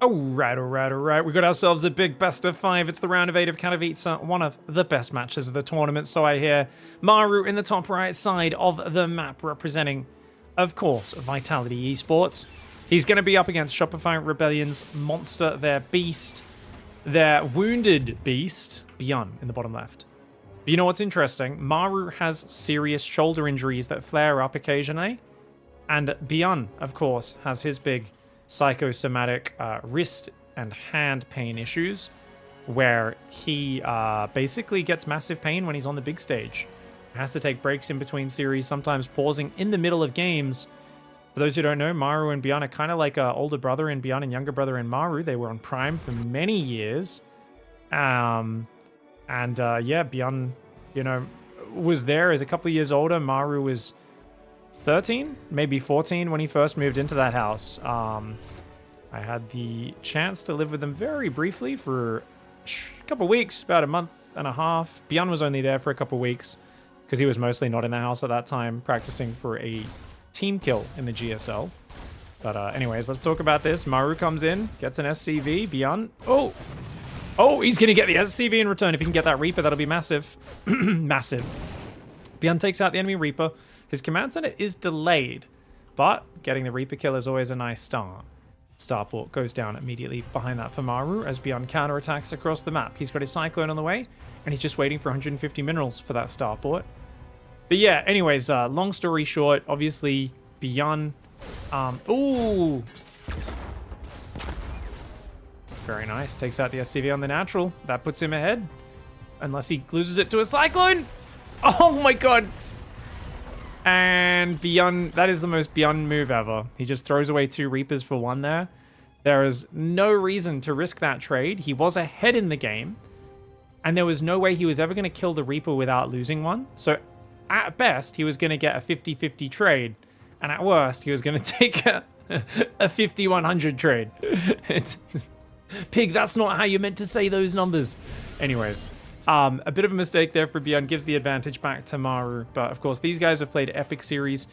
Alright. We got ourselves a big best of 5. It's the round of 8 of Katowice, one of the best matches of the tournament. So I hear Maru in the top right side of the map, representing, of course, Vitality Esports. He's going to be up against Shopify Rebellion's monster, their beast, their wounded beast, Byun in the bottom left. But you know what's interesting? Maru has serious shoulder injuries that flare up occasionally. And Byun, of course, has his big psychosomatic wrist and hand pain issues, where he basically gets massive pain when he's on the big stage. Has to take breaks in between series, sometimes pausing in the middle of games. For those who don't know, Maru and Byun are kind of like an older brother in Byun and younger brother in Maru. They were on Prime for many years. Yeah, Byun, was there as a couple of years older. Maru was 13, maybe 14 when he first moved into that house. I had the chance to live with them very briefly for a couple of weeks, about a month and a half. Byun was only there for a couple of weeks because he was mostly not in the house at that time, practicing for a team kill in the GSL. But anyways, let's talk about this. Maru comes in, gets an SCV. Byun, oh, he's gonna get the SCV in return. If he can get that Reaper, that'll be massive. Massive. Byun takes out the enemy Reaper. His command center is delayed, but getting the Reaper kill is always a nice start. Starport goes down immediately behind that for Maru as Byun counterattacks across the map. He's got his Cyclone on the way, and he's just waiting for 150 minerals for that Starport. But yeah, anyways, long story short, obviously, Byun... ooh! Very nice. Takes out the SCV on the natural. That puts him ahead. Unless he loses it to a Cyclone! Oh my god! And Byun, that is the most Byun move ever. He just throws away 2 Reapers for 1 there. There is no reason to risk that trade. He was ahead in the game, and there was no way he was ever going to kill the Reaper without losing one. So at best, he was going to get a 50-50 trade, and at worst, he was going to take a 50-100 trade. Pig, that's not how you meant to say those numbers. Anyways. A bit of a mistake there for Byun, gives the advantage back to Maru. But of course, these guys have played epic series.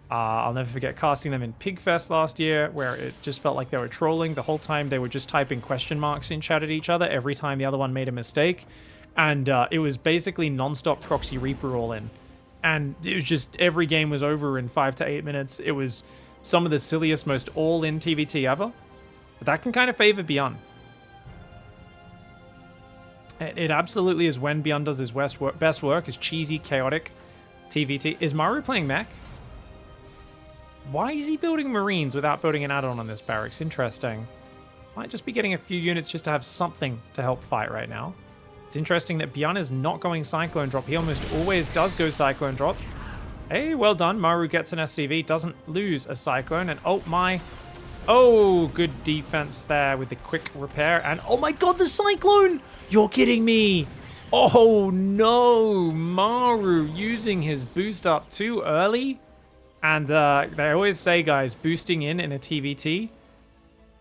I'll never forget casting them in Pigfest last year, where it just felt like they were trolling. The whole time they were just typing question marks in chat at each other every time the other one made a mistake. And it was basically non-stop proxy Reaper all in. And it was just, every game was over in 5 to 8 minutes. It was some of the silliest, most all-in tvT ever. But that can kind of favor Byun. It absolutely is when Byun does his best work, his cheesy, chaotic tvT. Is Maru playing mech? Why is he building Marines without building an add-on on this barracks? Interesting. Might just be getting a few units just to have something to help fight right now. It's interesting that Byun is not going Cyclone Drop. He almost always does go Cyclone Drop. Hey, well done. Maru gets an SCV, doesn't lose a Cyclone, and oh my... Oh, good defense there with the quick repair. And oh my god, the Cyclone! You're kidding me! Oh no! Maru using his boost up too early. And they always say, guys, boosting in a tvT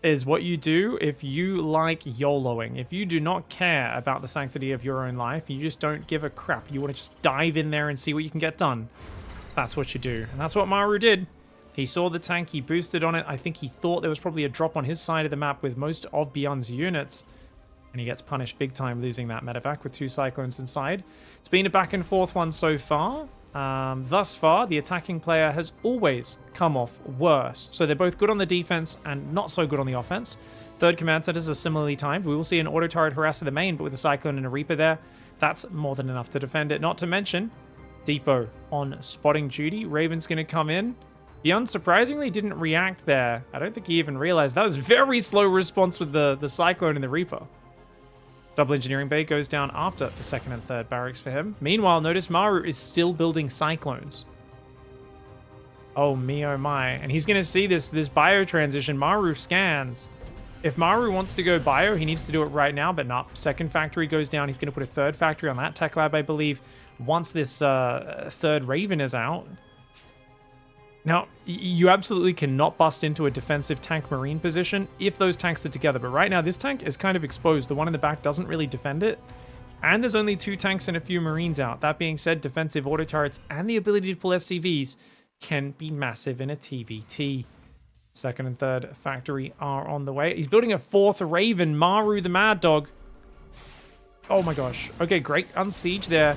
is what you do if you like YOLOing. If you do not care about the sanctity of your own life, you just don't give a crap. You want to just dive in there and see what you can get done. That's what you do. And that's what Maru did. He saw the tank, he boosted on it. I think he thought there was probably a drop on his side of the map with most of Byun's units. And he gets punished big time losing that medevac with 2 Cyclones inside. It's been a back and forth one so far. Thus far, the attacking player has always come off worse. So they're both good on the defense and not so good on the offense. Third command centers are similarly timed. We will see an auto turret harasser the main, but with a Cyclone and a Reaper there, that's more than enough to defend it. Not to mention, Depot on spotting duty. Raven's going to come in. Byun surprisingly didn't react there. I don't think he even realized. That was very slow response with the Cyclone and the Reaper. Double Engineering Bay goes down after the 2nd and 3rd barracks for him. Meanwhile, notice Maru is still building Cyclones. Oh me, oh my. And he's going to see this bio transition. Maru scans. If Maru wants to go bio, he needs to do it right now, but not. 2nd factory goes down. He's going to put a 3rd factory on that tech lab, I believe, once this 3rd Raven is out. Now, you absolutely cannot bust into a defensive tank marine position if those tanks are together. But right now, this tank is kind of exposed. The one in the back doesn't really defend it. And there's only 2 tanks and a few marines out. That being said, defensive auto turrets and the ability to pull SCVs can be massive in a tvT. Second and third factory are on the way. He's building a fourth Raven. Maru the Mad Dog. Oh my gosh. Okay, great unsiege there.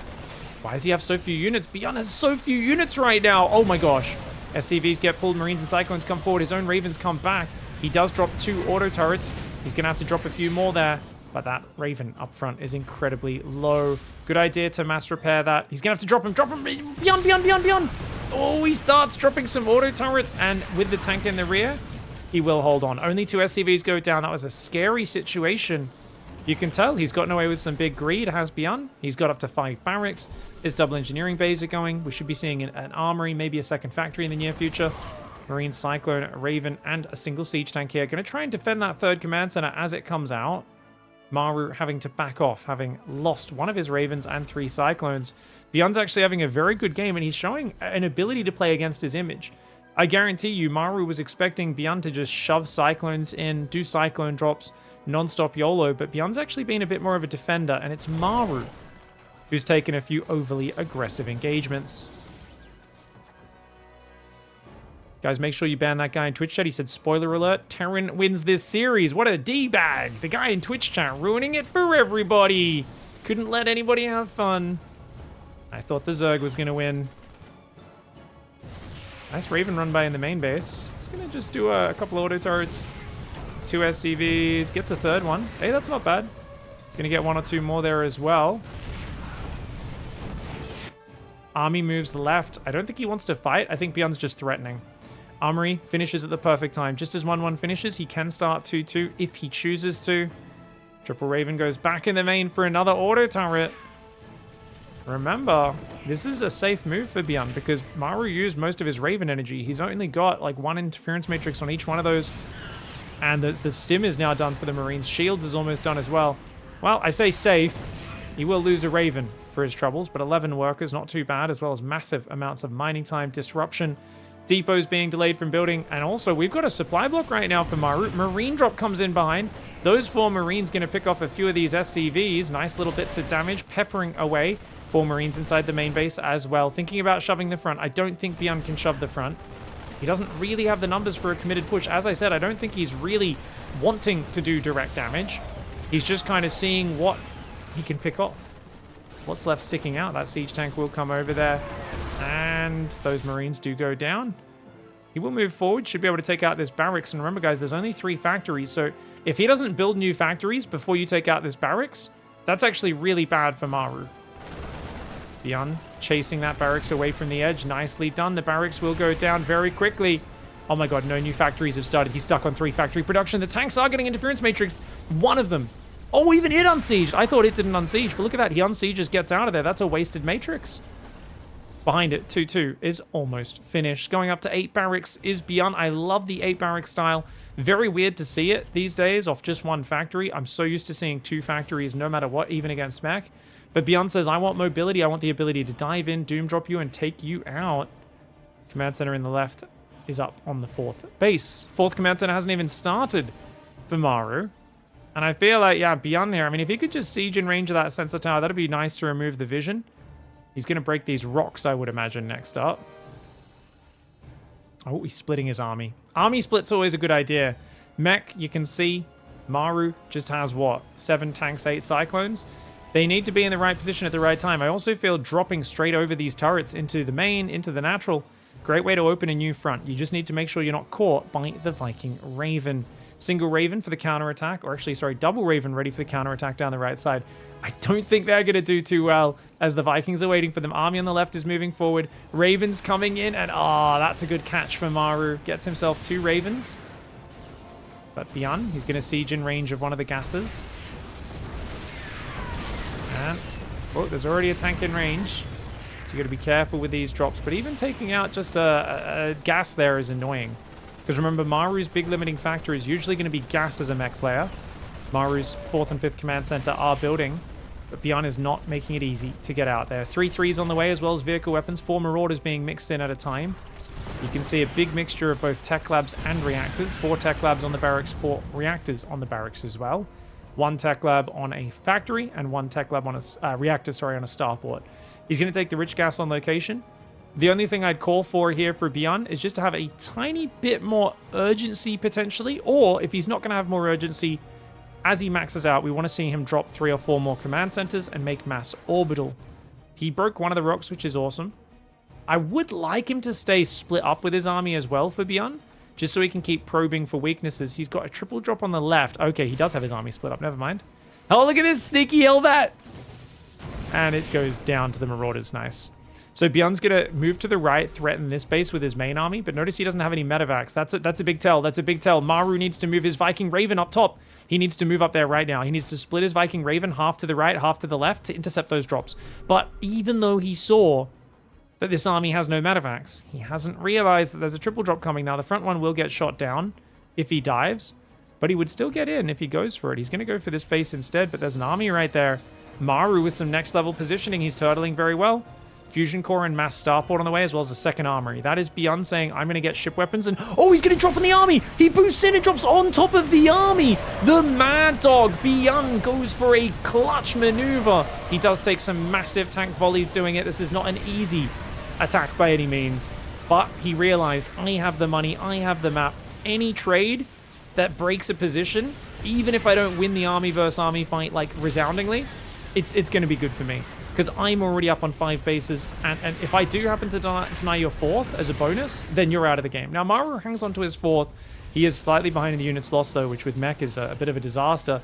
Why does he have so few units? Byun has so few units right now. Oh my gosh. SCVs get pulled. Marines and Cyclones come forward. His own Ravens come back. He does drop 2 auto turrets. He's going to have to drop a few more there. But that Raven up front is incredibly low. Good idea to mass repair that. He's going to have to drop him. Drop him. Byun. Oh, he starts dropping some auto turrets. And with the tank in the rear, he will hold on. Only 2 SCVs go down. That was a scary situation. You can tell he's gotten away with some big greed, has Byun. He's got up to 5 barracks. His double engineering bays are going. We should be seeing an armory, maybe a second factory in the near future. Marine, Cyclone, Raven, and a single siege tank here. Going to try and defend that third command center as it comes out. Maru having to back off, having lost one of his Ravens and 3 Cyclones. Byun's actually having a very good game, and he's showing an ability to play against his image. I guarantee you, Maru was expecting Byun to just shove Cyclones in, do Cyclone drops, non-stop YOLO, but Byun's actually been a bit more of a defender, and it's Maru who's taken a few overly aggressive engagements. Guys, make sure you ban that guy in Twitch chat. He said, spoiler alert, Terran wins this series. What a D-bag. The guy in Twitch chat ruining it for everybody. Couldn't let anybody have fun. I thought the Zerg was going to win. Nice Raven run by in the main base. He's going to just do a couple auto turrets. 2 SCVs. Gets a third one. Hey, that's not bad. He's going to get 1 or 2 more there as well. Army moves left. I don't think he wants to fight. I think Byun's just threatening. Armory finishes at the perfect time. Just as 1-1 finishes, he can start 2-2 if he chooses to. Triple Raven goes back in the main for another auto turret. Remember, this is a safe move for Byun because Maru used most of his Raven energy. He's only got like 1 interference matrix on each one of those. And the stim is now done for the Marines. Shields is almost done as well. Well, I say safe. He will lose a Raven for his troubles, but 11 workers, not too bad, as well as massive amounts of mining time, disruption. Depots being delayed from building, and also we've got a supply block right now for Maru. Marine drop comes in behind. Those 4 Marines going to pick off a few of these SCVs. Nice little bits of damage, peppering away. 4 Marines inside the main base as well. Thinking about shoving the front. I don't think Byun can shove the front. He doesn't really have the numbers for a committed push. As I said, I don't think he's really wanting to do direct damage. He's just kind of seeing what he can pick off. What's left sticking out? That siege tank will come over there. And those Marines do go down. He will move forward, should be able to take out this barracks. And remember, guys, there's only 3 factories. So if he doesn't build new factories before you take out this barracks, that's actually really bad for Maru. Byun chasing that barracks away from the edge. Nicely done. The barracks will go down very quickly. Oh my god, no new factories have started. He's stuck on 3 factory production. The tanks are getting interference matrix. One of them. Oh, even it unsieged. I thought it didn't unsiege, but look at that. He unsieges, gets out of there. That's a wasted matrix. Behind it, 2-2 is almost finished. Going up to 8 barracks is Byun. I love the 8 barrack style. Very weird to see it these days off just 1 factory. I'm so used to seeing 2 factories no matter what, even against mech. But Byun says, I want mobility. I want the ability to dive in, doom drop you, and take you out. Command center in the left is up on the 4th base. 4th command center hasn't even started for Maru. And I feel like, yeah, Byun here. I mean, if he could just siege in range of that sensor tower, that'd be nice to remove the vision. He's going to break these rocks, I would imagine, next up. Oh, he's splitting his army. Army split's always a good idea. Mech, you can see, Maru just has, what, 7 tanks, 8 cyclones? They need to be in the right position at the right time. I also feel dropping straight over these turrets into the main, into the natural. Great way to open a new front. You just need to make sure you're not caught by the Viking Raven. Single Raven for the counterattack, or actually, sorry, double Raven ready for the counterattack down the right side. I don't think they're going to do too well as the Vikings are waiting for them. Army on the left is moving forward. Ravens coming in, and that's a good catch for Maru. Gets himself 2 Ravens. But Byun, he's going to siege in range of one of the gases. And, oh, there's already a tank in range. So you got to be careful with these drops. But even taking out just a gas there is annoying. Because remember, Maru's big limiting factor is usually going to be gas as a mech player. Maru's 4th and 5th command center are building, but Byun is not making it easy to get out there. 3 3s on the way, as well as vehicle weapons. 4 Marauders being mixed in at a time. You can see a big mixture of both tech labs and reactors. 4 tech labs on the barracks, 4 reactors on the barracks as well. 1 tech lab on a factory, and 1 tech lab on a reactor, on a starport. He's going to take the rich gas on location. The only thing I'd call for here for Byun is just to have a tiny bit more urgency potentially, or if he's not going to have more urgency, as he maxes out, we want to see him drop 3 or 4 more command centers and make mass orbital. He broke one of the rocks, which is awesome. I would like him to stay split up with his army as well for Byun, just so he can keep probing for weaknesses. He's got a triple drop on the left. Okay, he does have his army split up. Never mind. Oh, look at this sneaky Hellbat! And it goes down to the Marauders. Nice. So Byun's going to move to the right, threaten this base with his main army, but notice he doesn't have any medevacs. That's a big tell. That's a big tell. Maru needs to move his Viking Raven up top. He needs to move up there right now. He needs to split his Viking Raven half to the right, half to the left to intercept those drops. But even though he saw that this army has no medevacs, he hasn't realized that there's a triple drop coming. Now, the front one will get shot down if he dives, but he would still get in if he goes for it. He's going to go for this base instead, but there's an army right there. Maru with some next level positioning. He's turtling very well. Fusion core and mass starport on the way, as well as a second armory. That is Byun saying, I'm going to get ship weapons, and oh, he's going to drop on the army. He boosts in and drops on top of the army. The Mad Dog, Byun, goes for a clutch maneuver. He does take some massive tank volleys doing it. This is not an easy attack by any means, but he realized, I have the money, I have the map. Any trade that breaks a position, even if I don't win the army versus army fight like resoundingly, it's going to be good for me. Because I'm already up on 5 bases, and if I do happen to deny your 4th as a bonus, then you're out of the game. Now, Maru hangs on to his 4th. He is slightly behind in the units lost, though, which with mech is a bit of a disaster.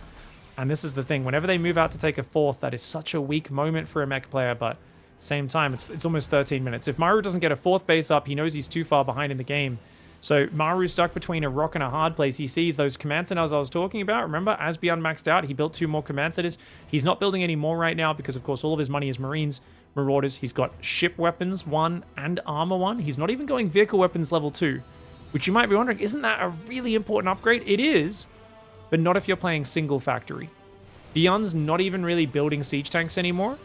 And this is the thing. Whenever they move out to take a 4th, that is such a weak moment for a mech player, but at the same time, it's almost 13 minutes. If Maru doesn't get a 4th base up, he knows he's too far behind in the game. So Maru's stuck between a rock and a hard place. He sees those command centers I was talking about. Remember, as Byun maxed out, he built 2 more command centers. He's not building any more right now because, of course, all of his money is Marines, Marauders. He's got ship weapons 1 and armor 1. He's not even going vehicle weapons level 2, which you might be wondering, isn't that a really important upgrade? It is, but not if you're playing single factory. Byun's not even really building siege tanks anymore.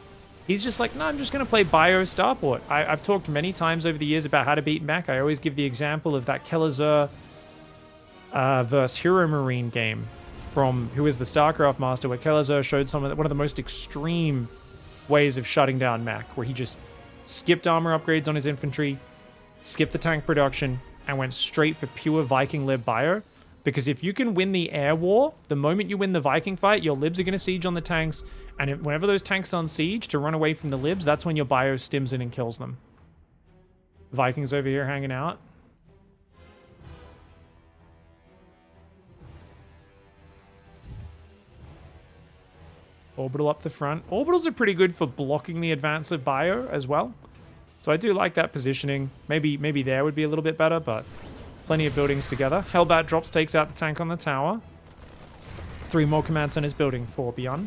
He's just like, no, I'm just going to play Bio Starport. I've talked many times over the years about how to beat mech. I always give the example of that Kelazur versus Hero Marine game from who is the StarCraft master, where Kelazur showed one of the most extreme ways of shutting down mech, where he just skipped armor upgrades on his infantry, skipped the tank production, and went straight for pure Viking lib Bio. Because if you can win the air war, the moment you win the Viking fight, your libs are going to siege on the tanks. And whenever those tanks are on siege to run away from the libs, that's when your bio stims in and kills them. Vikings over here hanging out. Orbital up the front. Orbitals are pretty good for blocking the advance of bio as well. So I do like that positioning. Maybe there would be a little bit better, but plenty of buildings together. Hellbat drops, takes out the tank on the tower. 3 more command centers building for Byun.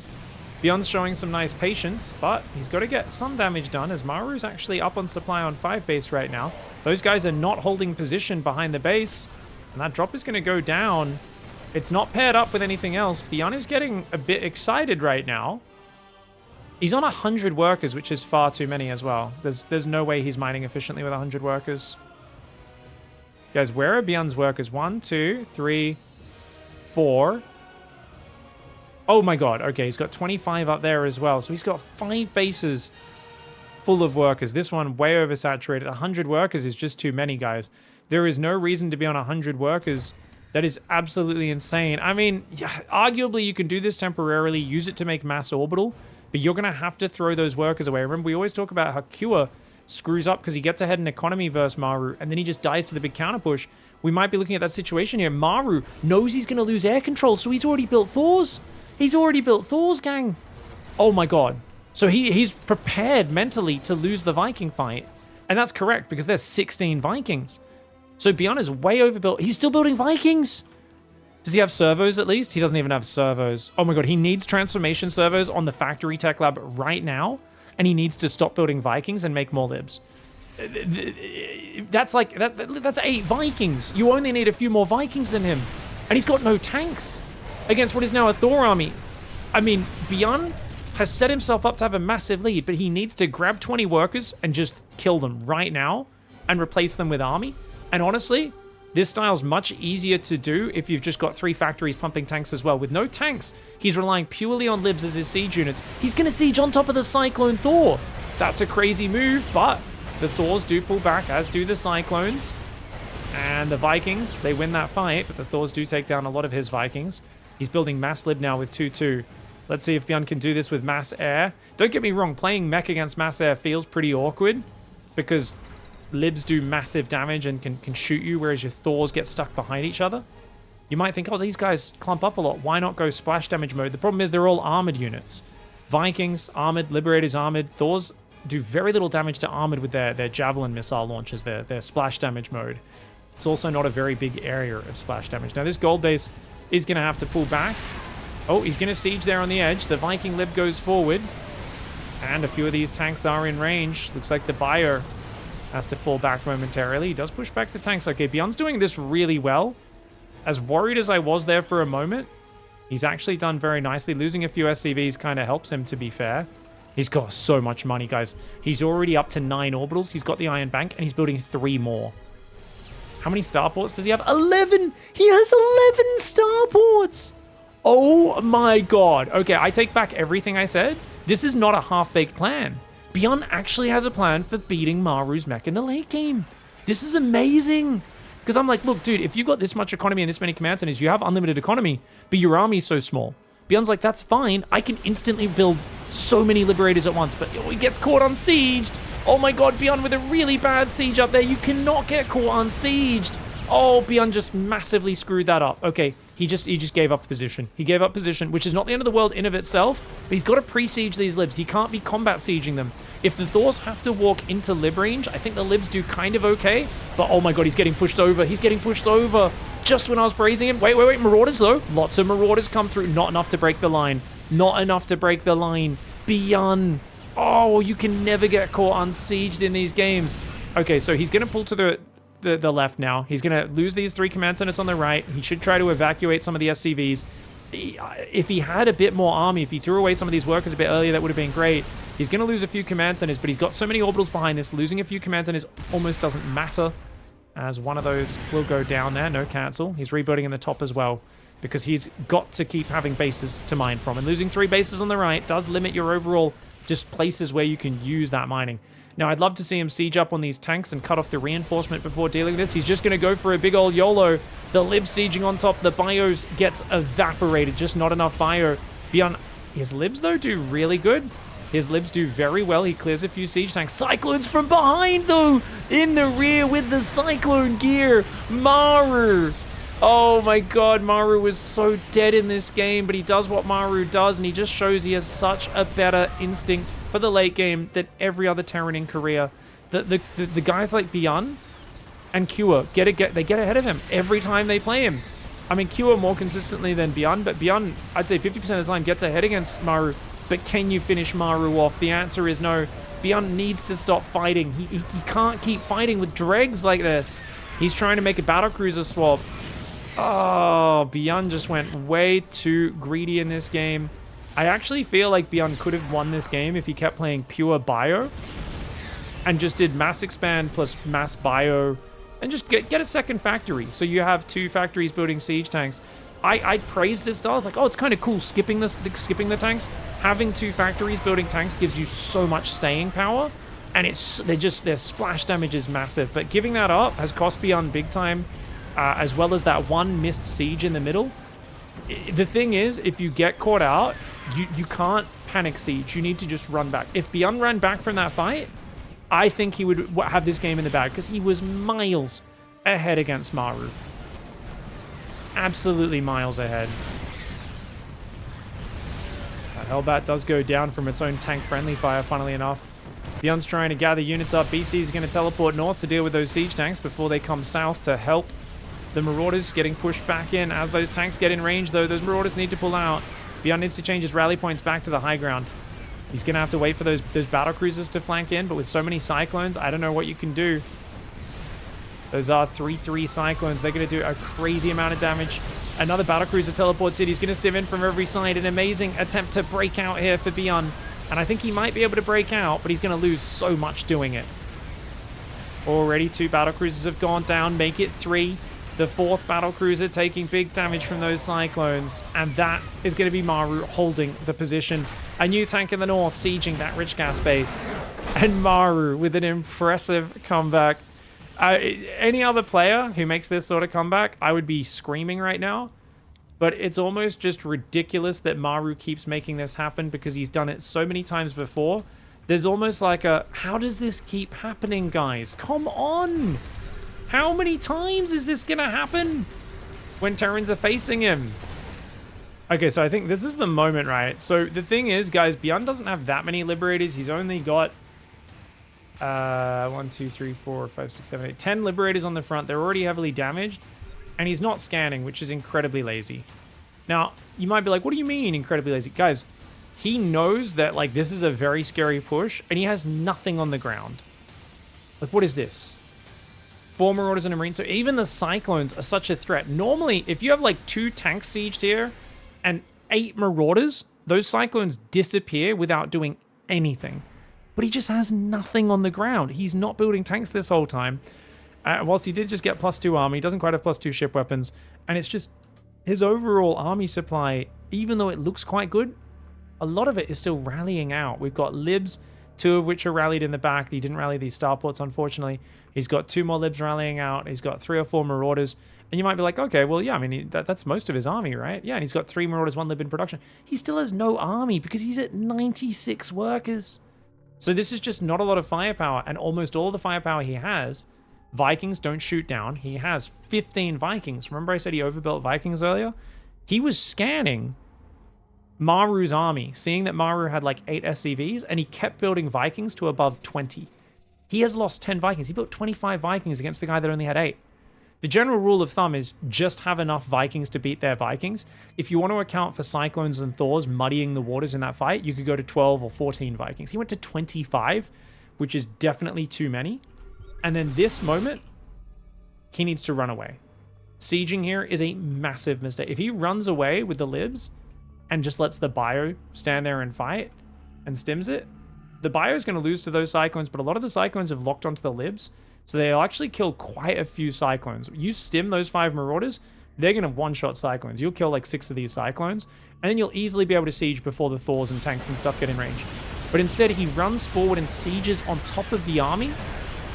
Byun's showing some nice patience, but he's got to get some damage done as Maru's actually up on supply on 5 base right now. Those guys are not holding position behind the base, and that drop is going to go down. It's not paired up with anything else. Byun is getting a bit excited right now. He's on 100 workers, which is far too many as well. There's no way he's mining efficiently with 100 workers. Guys, where are Byun's workers? 1, 2, 3, 4. Oh my god. Okay, he's got 25 up there as well. So he's got 5 bases full of workers. This one way oversaturated. 100 workers is just too many, guys. There is no reason to be on 100 workers. That is absolutely insane. I mean, yeah, arguably you can do this temporarily, use it to make mass orbital, but you're going to have to throw those workers away. Remember, we always talk about how Kua screws up because he gets ahead in economy versus Maru, and then he just dies to the big counter push. We might be looking at that situation here. Maru knows he's going to lose air control, so he's already built Thors. He's already built Thors, gang. Oh my god. So he's prepared mentally to lose the Viking fight. And that's correct, because there's 16 Vikings. So Byun is way overbuilt. He's still building Vikings. Does he have servos at least? He doesn't even have servos. Oh my god, he needs transformation servos on the factory tech lab right now. And he needs to stop building Vikings and make more libs. That's like, that's 8 Vikings. You only need a few more Vikings than him. And he's got no tanks against what is now a Thor army. I mean, Byun has set himself up to have a massive lead, but he needs to grab 20 workers and just kill them right now and replace them with army. And honestly, this style's much easier to do if you've just got 3 factories pumping tanks as well. With no tanks, he's relying purely on libs as his siege units. He's going to siege on top of the Cyclone Thor. That's a crazy move, but The Thors do pull back, as do the Cyclones. And the Vikings, they win that fight, but the Thors do take down a lot of his Vikings. He's building Mass Lib now with 2-2. Let's see if Byun can do this with Mass Air. Don't get me wrong, playing Mech against Mass Air feels pretty awkward because Libs do massive damage and can shoot you, whereas your Thors get stuck behind each other. You might think, oh, these guys clump up a lot. Why not go splash damage mode? The problem is they're all armored units. Vikings, armored. Liberators, armored. Thors do very little damage to armored with their javelin missile launchers, their splash damage mode. It's also not a very big area of splash damage. Now, this gold base is going to have to pull back. Oh, he's going to siege there on the edge. The Viking Lib goes forward. And a few of these tanks are in range. Looks like the Buyer has to fall back momentarily. He does push back the tanks. Okay, Byun's doing this really well. As worried as I was there for a moment, he's actually done very nicely. Losing a few SCVs kind of helps him, to be fair. He's got so much money, guys. He's already up to 9 orbitals. He's got the Iron Bank, and he's building 3 more. How many starports does he have? 11! He has 11 starports! Oh my god. Okay, I take back everything I said. This is not a half-baked plan. Byun actually has a plan for beating Maru's mech in the late game. This is amazing. Because I'm like, look, dude, if you got this much economy and this many command centers, you have unlimited economy, but your army's so small. Byun's like, that's fine. I can instantly build so many Liberators at once, but he gets caught unsieged. Oh my god, Byun with a really bad siege up there. You cannot get caught unsieged. Oh, Byun just massively screwed that up. Okay, he just gave up position. He gave up position, which is not the end of the world in of itself, but he's got to pre-siege these Libs. He can't be combat sieging them. If the Thors have to walk into Lib range, I think the Libs do kind of okay, but oh my god, he's getting pushed over. He's getting pushed over just when I was praising him. Wait, Marauders though. Lots of Marauders come through. Not enough to break the line. Not enough to break the line. Byun. Oh, you can never get caught unsieged in these games. Okay, so he's going to pull to the left now. He's going to lose these 3 command centers on the right. He should try to evacuate some of the SCVs. If he had a bit more army, if he threw away some of these workers a bit earlier, that would have been great. He's going to lose a few command centers, but he's got so many orbitals behind this. Losing a few command centers almost doesn't matter, as one of those will go down there. No cancel. He's rebuilding in the top as well, because he's got to keep having bases to mine from. And losing 3 bases on the right does limit your overall just places where you can use that mining. Now, I'd love to see him siege up on these tanks and cut off the reinforcement before dealing with this. He's just going to go for a big old YOLO. The Lib sieging on top. The Bios gets evaporated. Just not enough Bio. Byun, his Libs, though, do really good. His Libs do very well. He clears a few siege tanks. Cyclones from behind, though. In the rear with the Cyclone gear. Maru. Oh my god, Maru was so dead in this game, but he does what Maru does, and he just shows he has such a better instinct for the late game than every other Terran in Korea. The guys like Byun and Kua they get ahead of him every time they play him. I mean, Kua more consistently than Byun, but Byun, I'd say 50% of the time, gets ahead against Maru. But can you finish Maru off? The answer is no. Byun needs to stop fighting. He can't keep fighting with dregs like this. He's trying to make a battlecruiser swap. Oh, Byun just went way too greedy in this game. I actually feel like Byun could have won this game if he kept playing pure bio and just did mass expand plus mass bio and just get a second factory. So you have 2 factories building siege tanks. I praise this style. It's like, oh, it's kind of cool skipping the tanks. Having 2 factories building tanks gives you so much staying power, and their splash damage is massive. But giving that up has cost Byun big time. As well as that 1 missed siege in the middle. The thing is, if you get caught out, you can't panic siege. You need to just run back. If Byun ran back from that fight, I think he would have this game in the bag, because he was miles ahead against Maru. Absolutely miles ahead. That Hellbat does go down from its own tank-friendly fire, funnily enough. Byun's trying to gather units up. BC is going to teleport north to deal with those siege tanks before they come south to help. The Marauders getting pushed back in. As those tanks get in range, though, those Marauders need to pull out. Byun needs to change his rally points back to the high ground. He's going to have to wait for those battlecruisers to flank in, but with so many Cyclones, I don't know what you can do. Those are 3-3 Cyclones. They're going to do a crazy amount of damage. Another battlecruiser teleports in. He's going to stim in from every side. An amazing attempt to break out here for Byun. And I think he might be able to break out, but he's going to lose so much doing it. Already 2 battlecruisers have gone down. Make it 3. The 4th battlecruiser taking big damage from those cyclones, and that is going to be Maru holding the position. A new tank in the north sieging that rich gas base, and Maru with an impressive comeback. Any other player who makes this sort of comeback, I would be screaming right now. But it's almost just ridiculous that Maru keeps making this happen because he's done it so many times before. There's almost like a, how does this keep happening, guys? Come on! How many times is this gonna happen when Terrans are facing him? Okay, so I think this is the moment, right? So the thing is, guys, Byun doesn't have that many Liberators. He's only got 1, 2, 3, 4, 5, 6, 7, 8, 10 Liberators on the front. They're already heavily damaged. And he's not scanning, which is incredibly lazy. Now, you might be like, what do you mean incredibly lazy? Guys, he knows that, like, this is a very scary push, and he has nothing on the ground. Like, what is this? 4 Marauders and a Marine. So even the Cyclones are such a threat. Normally, if you have, like, 2 tanks sieged here and 8 Marauders, those Cyclones disappear without doing anything. But he just has nothing on the ground. He's not building tanks this whole time. Whilst he did just get +2 army, he doesn't quite have +2 ship weapons. And it's just his overall army supply, even though it looks quite good, a lot of it is still rallying out. We've got Libs, 2 of which are rallied in the back. He didn't rally these starports, unfortunately. He's got 2 more Libs rallying out. He's got 3 or 4 Marauders. And you might be like, okay, well, yeah, I mean, that's most of his army, right? Yeah, and he's got 3 Marauders, 1 Lib in production. He still has no army because he's at 96 workers. So this is just not a lot of firepower. And almost all the firepower he has, Vikings don't shoot down. He has 15 Vikings. Remember I said he overbuilt Vikings earlier? He was scanning Maru's army, seeing that Maru had like 8 SCVs, and he kept building Vikings to above 20. He has lost 10 Vikings. He built 25 Vikings against the guy that only had 8. The general rule of thumb is just have enough Vikings to beat their Vikings. If you want to account for Cyclones and Thors muddying the waters in that fight, you could go to 12 or 14 Vikings. He went to 25, which is definitely too many. And then this moment, he needs to run away. Sieging here is a massive mistake. If he runs away with the Libs and just lets the Bio stand there and fight and stims it, the Bio is going to lose to those Cyclones, but a lot of the Cyclones have locked onto the Libs, so they'll actually kill quite a few Cyclones. You stim those 5 Marauders, they're going to one-shot Cyclones. You'll kill like 6 of these Cyclones, and then you'll easily be able to siege before the Thors and tanks and stuff get in range. But instead, he runs forward and sieges on top of the army,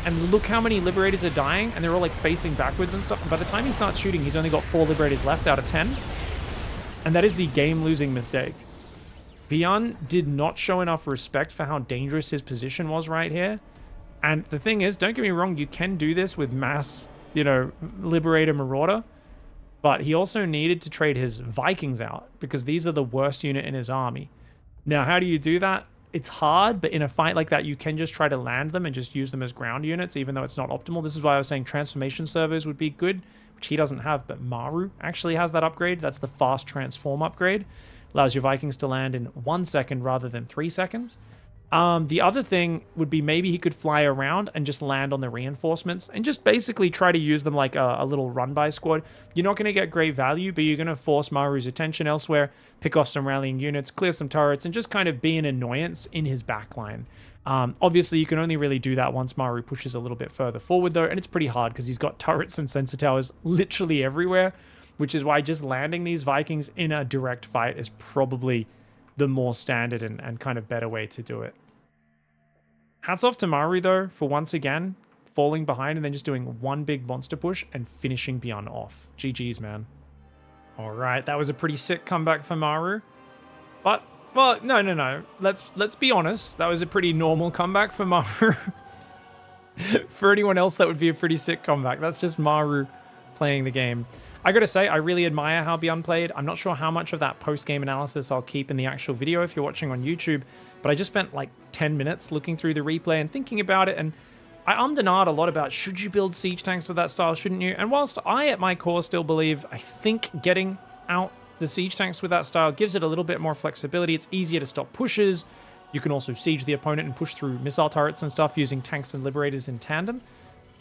and look how many Liberators are dying, and they're all like facing backwards and stuff. And by the time he starts shooting, he's only got 4 Liberators left out of 10. And that is the game-losing mistake. Byun did not show enough respect for how dangerous his position was right here. And the thing is, don't get me wrong, you can do this with mass, you know, Liberator Marauder. But he also needed to trade his Vikings out, because these are the worst unit in his army. Now, how do you do that? It's hard, but in a fight like that, you can just try to land them and just use them as ground units, even though it's not optimal. This is why I was saying transformation servos would be good, which he doesn't have, but Maru actually has that upgrade. That's the fast transform upgrade. Allows your Vikings to land in 1 second rather than 3 seconds. The other thing would be maybe he could fly around and just land on the reinforcements and just basically try to use them like a little run-by squad. You're not going to get great value, but you're going to force Maru's attention elsewhere, pick off some rallying units, clear some turrets, and just kind of be an annoyance in his backline. Obviously, you can only really do that once Maru pushes a little bit further forward, though, and it's pretty hard because he's got turrets and sensor towers literally everywhere, which is why just landing these Vikings in a direct fight is probably the more standard and kind of better way to do it. Hats off to Maru, though, for once again falling behind and then just doing one big monster push and finishing Byun off. GG's, man. All right, that was a pretty sick comeback for Maru. But, well, no. Let's be honest. That was a pretty normal comeback for Maru. For anyone else, that would be a pretty sick comeback. That's just Maru playing the game. I gotta say, I really admire how Byun played. I'm not sure how much of that post-game analysis I'll keep in the actual video if you're watching on YouTube, but I just spent like 10 minutes looking through the replay and thinking about it, and I ummed and ahed a lot about should you build siege tanks with that style, shouldn't you? And whilst I, at my core, still believe, I think getting out the siege tanks with that style gives it a little bit more flexibility. It's easier to stop pushes. You can also siege the opponent and push through missile turrets and stuff using tanks and liberators in tandem.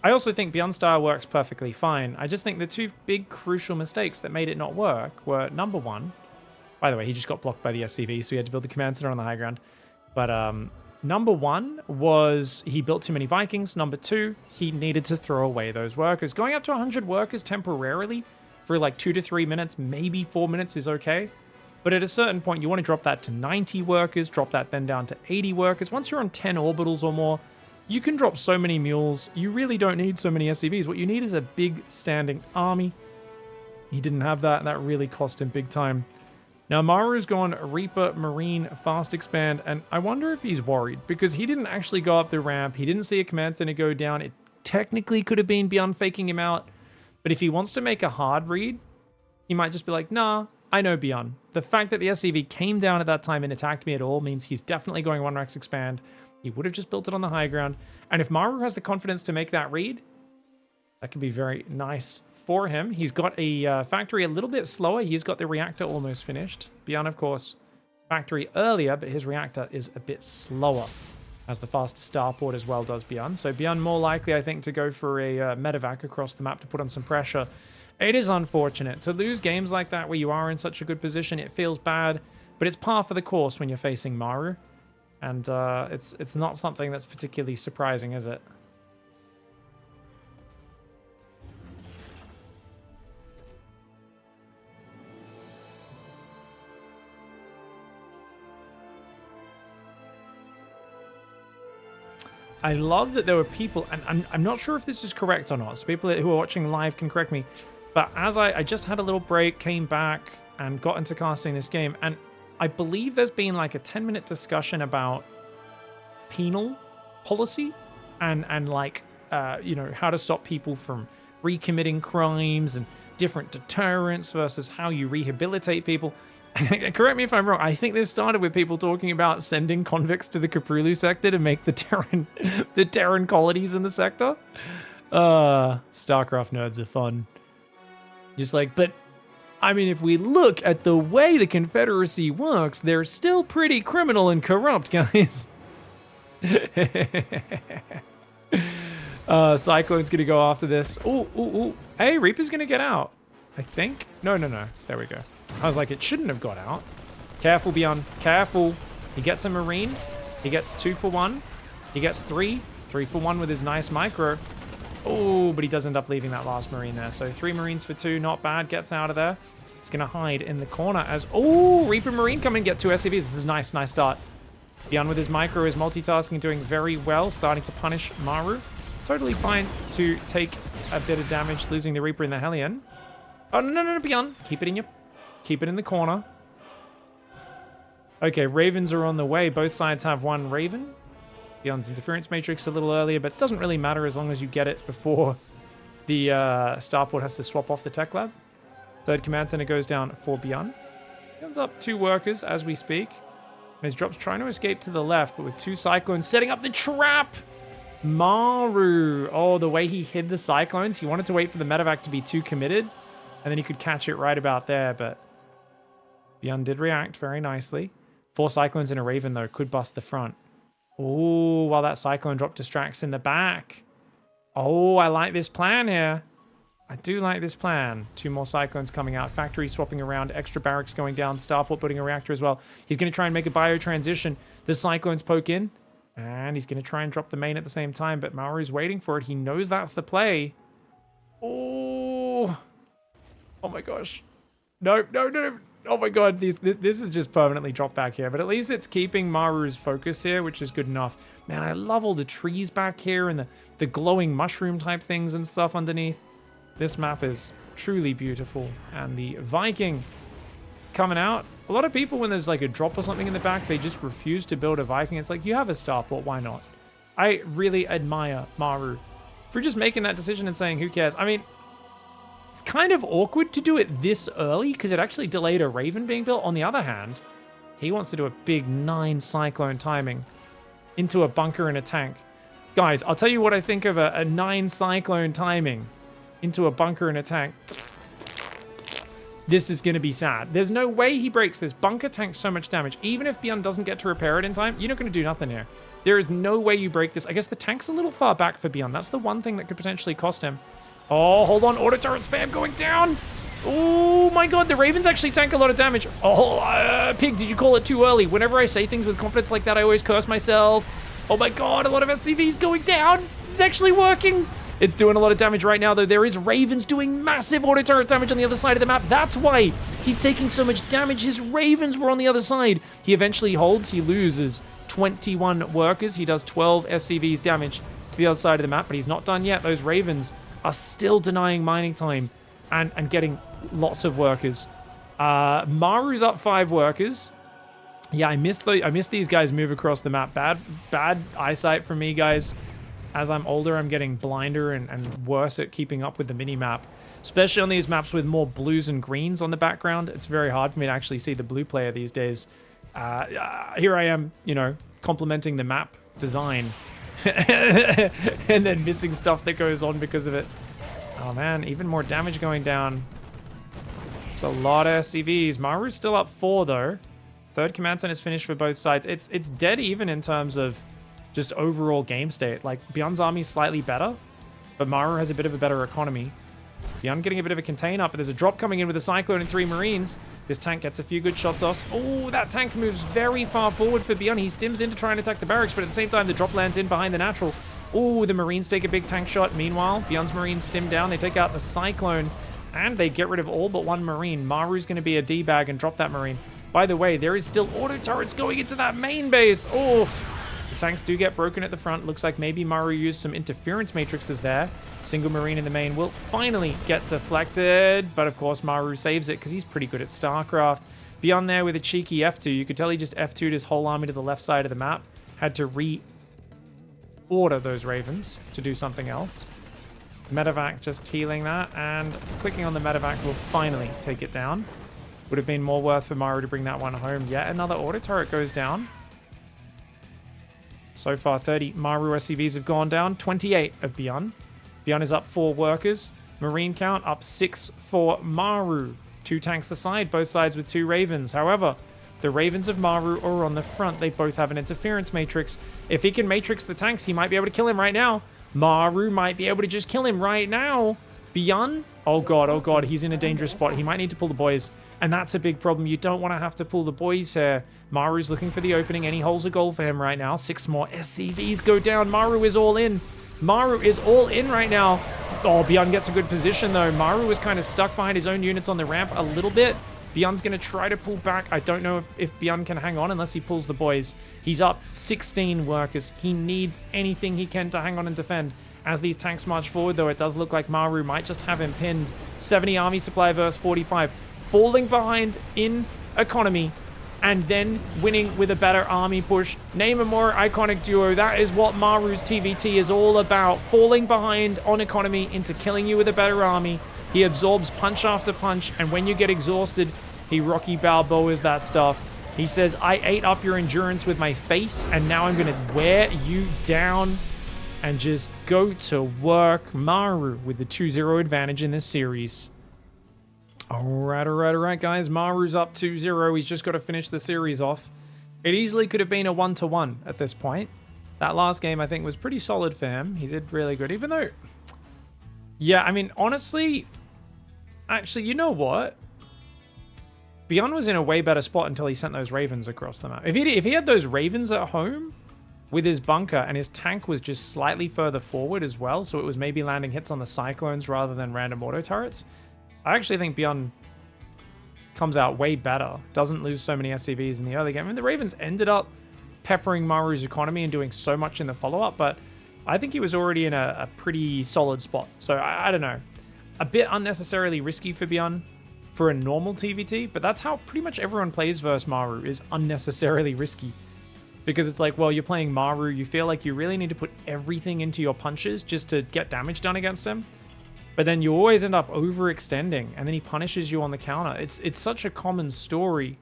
I also think Byun style works perfectly fine. I just think the two big crucial mistakes that made it not work were, number one, by the way, he just got blocked by the SCV, so he had to build the command center on the high ground. But Number one was he built too many Vikings. Number two, he needed to throw away those workers. Going up to 100 workers temporarily for like 2 to 3 minutes, maybe 4 minutes is okay. But at a certain point, you want to drop that to 90 workers, drop that then down to 80 workers. Once you're on 10 orbitals or more, you can drop so many mules. You really don't need so many SCVs. What you need is a big standing army. He didn't have that, and that really cost him big time. Now, Maru's gone Reaper, Marine, Fast Expand, and I wonder if he's worried, because he didn't actually go up the ramp. He didn't see a command center go down. It technically could have been Byun faking him out, but if he wants to make a hard read, he might just be like, nah, I know Byun. The fact that the SCV came down at that time and attacked me at all means he's definitely going 1-Rax Expand. He would have just built it on the high ground, and if Maru has the confidence to make that read, that could be very nice for him. He's got a factory a little bit slower. He's got the reactor almost finished. Byun, of course, factory earlier, but his reactor is a bit slower, as the fastest starport as well does Byun. So Byun more likely, I think, to go for a medevac across the map to put on some pressure. It is unfortunate. To lose games like that where you are in such a good position, it feels bad, but it's par for the course when you're facing Maru. And it's not something that's particularly surprising, is it? I love that there were people, and I'm not sure if this is correct or not, so people who are watching live can correct me, but as I just had a little break, came back, and got into casting this game, and I believe there's been like a 10-minute discussion about penal policy, and like, you know, how to stop people from recommitting crimes, and different deterrents versus how you rehabilitate people. Correct me if I'm wrong. I think this started with people talking about sending convicts to the Caprulu sector to make the Terran colonies in the sector. StarCraft nerds are fun. Just like, but I mean, if we look at the way the Confederacy works, they're still pretty criminal and corrupt, guys. Cyclone's gonna go after this. Ooh. Hey, Reaper's gonna get out, I think. No. There we go. I was like, it shouldn't have got out. Careful, Byun. Careful. He gets a Marine. He gets 2 for 1. He gets 3. 3 for 1 with his nice micro. Oh, but he does end up leaving that last Marine there. So 3 Marines for 2. Not bad. Gets out of there. He's going to hide in the corner as... Oh, Reaper Marine come and get 2 SCVs. This is nice. Nice start. Byun with his micro is multitasking, doing very well. Starting to punish Maru. Totally fine to take a bit of damage, losing the Reaper in the Hellion. Oh, no, Byun. Keep it in the corner. Okay, Ravens are on the way. Both sides have 1 Raven. Byun's interference matrix a little earlier, but it doesn't really matter as long as you get it before the starport has to swap off the tech lab. Third command center goes down for Byun. Byun's up 2 workers as we speak. And his drop's trying to escape to the left, but with 2 cyclones setting up the trap. Maru. Oh, the way he hid the cyclones. He wanted to wait for the medevac to be too committed, and then he could catch it right about there, but Byun did react very nicely. 4 cyclones in a Raven, though, could bust the front. Oh, while that cyclone drop distracts in the back. Oh, I like this plan here. I do like this plan. 2 more cyclones coming out. Factory swapping around. Extra barracks going down. Starport putting a reactor as well. He's going to try and make a bio transition. The cyclones poke in. And he's going to try and drop the main at the same time. But Maru's waiting for it. He knows that's the play. Oh my gosh. No. Oh my god, this is just permanently dropped back here. But at least it's keeping Maru's focus here, which is good enough. Man, I love all the trees back here and the glowing mushroom type things and stuff underneath. This map is truly beautiful. And the Viking coming out. A lot of people, when there's like a drop or something in the back, they just refuse to build a Viking. It's like, you have a starport, why not? I really admire Maru for just making that decision and saying, who cares? I mean, it's kind of awkward to do it this early because it actually delayed a Raven being built. On the other hand, he wants to do a big 9 cyclone timing into a bunker and a tank. Guys, I'll tell you what I think of a 9 cyclone timing into a bunker and a tank. This is going to be sad. There's no way he breaks this. Bunker tanks so much damage. Even if Byun doesn't get to repair it in time, you're not going to do nothing here. There is no way you break this. I guess the tank's a little far back for Byun. That's the one thing that could potentially cost him. Oh, hold on. Auto turret spam going down. Oh my god, the Ravens actually tank a lot of damage. Oh, Pig, did you call it too early? Whenever I say things with confidence like that, I always curse myself. Oh my god, a lot of SCVs going down. It's actually working. It's doing a lot of damage right now, though. There is Ravens doing massive auto turret damage on the other side of the map. That's why he's taking so much damage. His Ravens were on the other side. He eventually holds. He loses 21 workers. He does 12 SCVs damage to the other side of the map, but he's not done yet. Those Ravens are still denying mining time and getting lots of workers. Maru's up 5 workers. Yeah, I missed these guys move across the map. Bad eyesight for me, guys. As I'm older, I'm getting blinder and worse at keeping up with the mini-map. Especially on these maps with more blues and greens on the background. It's very hard for me to actually see the blue player these days. Here I am, you know, complimenting the map design. And then missing stuff that goes on because of it. Oh man, even more damage going down. It's a lot of SCVs. Maru's still up 4 though. Third command center is finished for both sides. It's dead even in terms of just overall game state. Like, Byun's army's slightly better, but Maru has a bit of a better economy. Byun getting a bit of a contain up, but there's a drop coming in with a Cyclone and 3 Marines. This tank gets a few good shots off. Oh, that tank moves very far forward for Byun. He stims in to try and attack the barracks, but at the same time, the drop lands in behind the natural. Oh, the Marines take a big tank shot. Meanwhile, Byun's Marines stim down. They take out the Cyclone, and they get rid of all but 1 Marine. Maru's going to be a D-bag and drop that Marine. By the way, there is still auto turrets going into that main base. Oof. The tanks do get broken at the front. Looks like maybe Maru used some interference matrices there. Single Marine in the main will finally get deflected. But of course, Maru saves it because he's pretty good at StarCraft. Byun there with a cheeky F2. You could tell he just F2'd his whole army to the left side of the map. Had to re-order those Ravens to do something else. Medevac just healing that. And clicking on the Medevac will finally take it down. Would have been more worth for Maru to bring that one home. Yet another auto turret goes down. So far, 30 Maru SCVs have gone down. 28 of Byun. Byun is up 4 workers. Marine count up 6 for Maru. 2 tanks aside, both sides with 2 Ravens. However, the Ravens of Maru are on the front. They both have an interference matrix. If he can matrix the tanks, he might be able to kill him right now. Maru might be able to just kill him right now. Byun? Oh god, he's in a dangerous spot. He might need to pull the boys. And that's a big problem. You don't want to have to pull the boys here. Maru's looking for the opening. Any holes a goal for him right now. 6 more SCVs go down. Maru is all in. Maru is all in right now. Oh, Byun gets a good position though. Maru was kind of stuck behind his own units on the ramp a little bit. Byun's going to try to pull back. I don't know if Byun can hang on unless he pulls the boys. He's up 16 workers. He needs anything he can to hang on and defend. As these tanks march forward, though, it does look like Maru might just have him pinned. 70 army supply versus 45. Falling behind in economy and then winning with a better army push. Name a more iconic duo. That is what Maru's TVT is all about. Falling behind on economy into killing you with a better army. He absorbs punch after punch, and when you get exhausted, he Rocky Balboas that stuff. He says, I ate up your endurance with my face, and now I'm going to wear you down. And just go to work. Maru with the 2-0 advantage in this series. Alright, guys. Maru's up 2-0. He's just got to finish the series off. It easily could have been a 1-1 at this point. That last game, I think, was pretty solid for him. He did really good, even though... Yeah, I mean, honestly... Actually, you know what? Byun was in a way better spot until he sent those Ravens across the map. If he had those Ravens at home... with his bunker, and his tank was just slightly further forward as well, so it was maybe landing hits on the Cyclones rather than random auto turrets. I actually think Byun comes out way better. Doesn't lose so many SCVs in the early game. I mean, the Ravens ended up peppering Maru's economy and doing so much in the follow-up, but I think he was already in a pretty solid spot. So, I don't know. A bit unnecessarily risky for Byun for a normal TVT, but that's how pretty much everyone plays versus Maru, is unnecessarily risky. Because it's like, well, you're playing Maru, you feel like you really need to put everything into your punches just to get damage done against him. But then you always end up overextending, and then he punishes you on the counter. It's such a common story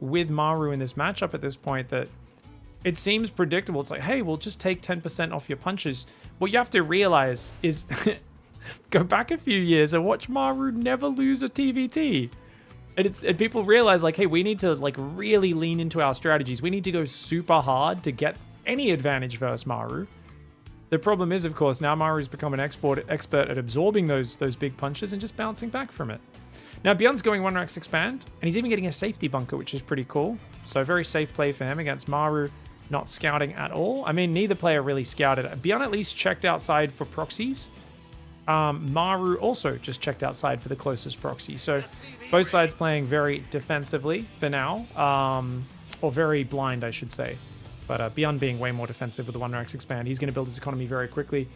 with Maru in this matchup at this point that it seems predictable. It's like, hey, we'll just take 10% off your punches. What you have to realize is go back a few years and watch Maru never lose a TVT. And people realize, like, hey, we need to, like, really lean into our strategies. We need to go super hard to get any advantage versus Maru. The problem is, of course, now Maru's become an expert at absorbing those big punches and just bouncing back from it. Now, Byun's going 1-Rax expand, and he's even getting a safety bunker, which is pretty cool. So, very safe play for him against Maru, not scouting at all. I mean, neither player really scouted. Byun at least checked outside for proxies. Maru also just checked outside for the closest proxy. So, both sides playing very defensively for now, or very blind, I should say. But Byun being way more defensive with the 1-Rax expand, he's going to build his economy very quickly.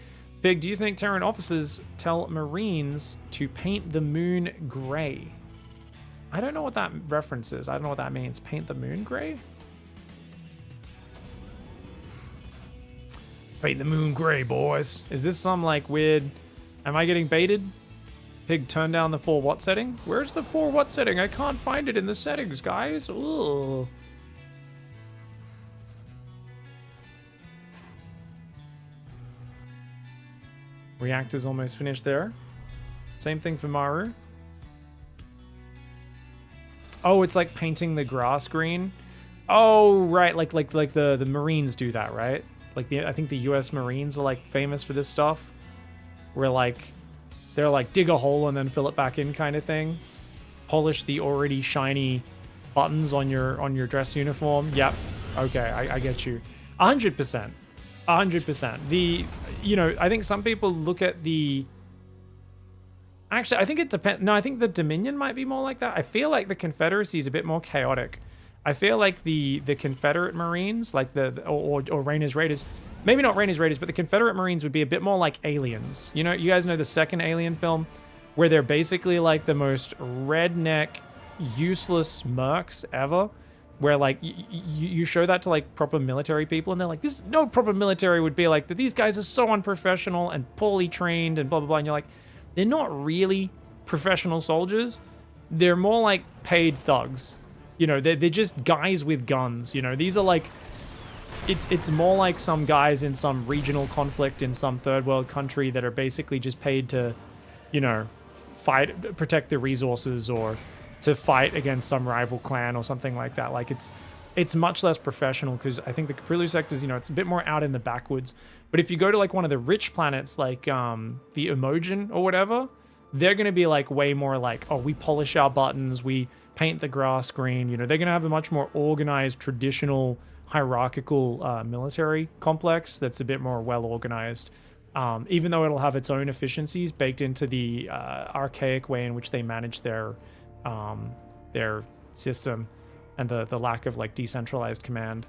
Big, do you think Terran officers tell Marines to paint the moon gray? I don't know what that reference is. I don't know what that means. Paint the moon gray? Paint the moon gray, boys. Is this some like weird... Am I getting baited? Pig, turn down the 4 watt setting? Where's the 4 watt setting? I can't find it in the settings, guys. Ugh. Reactor's almost finished there. Same thing for Maru. Oh, it's like painting the grass green. Oh, right, like the Marines do that, right? Like I think the US Marines are like famous for this stuff. Where like they're like dig a hole and then fill it back in kind of thing. Polish the already shiny buttons on your dress uniform. Yep. Okay, I get you. 100%. 100%. I think some people look at the... Actually, I think it depends. No, I think the Dominion might be more like that. I feel like the Confederacy is a bit more chaotic. I feel like the Confederate Marines, like or Raynor's Raiders, maybe not Raynor's Raiders, but the Confederate Marines would be a bit more like aliens. You know, you guys know the second Alien film, where they're basically like the most redneck, useless mercs ever. Where like you show that to like proper military people and they're like, this no proper military would be like that. These guys are so unprofessional and poorly trained and blah blah blah. And you're like, they're not really professional soldiers. They're more like paid thugs. You know, they're just guys with guns. You know, these are like, it's more like some guys in some regional conflict in some third world country that are basically just paid to, you know, protect the resources or to fight against some rival clan or something like that. Like it's much less professional because I think the Caprilu sectors, you know, it's a bit more out in the backwoods. But if you go to like one of the rich planets, like the Imogen or whatever, they're going to be like way more like, oh, we polish our buttons, we paint the grass green. You know, they're going to have a much more organized, traditional, hierarchical military complex that's a bit more well organized. Even though it'll have its own efficiencies baked into the archaic way in which they manage their system and the lack of like decentralized command.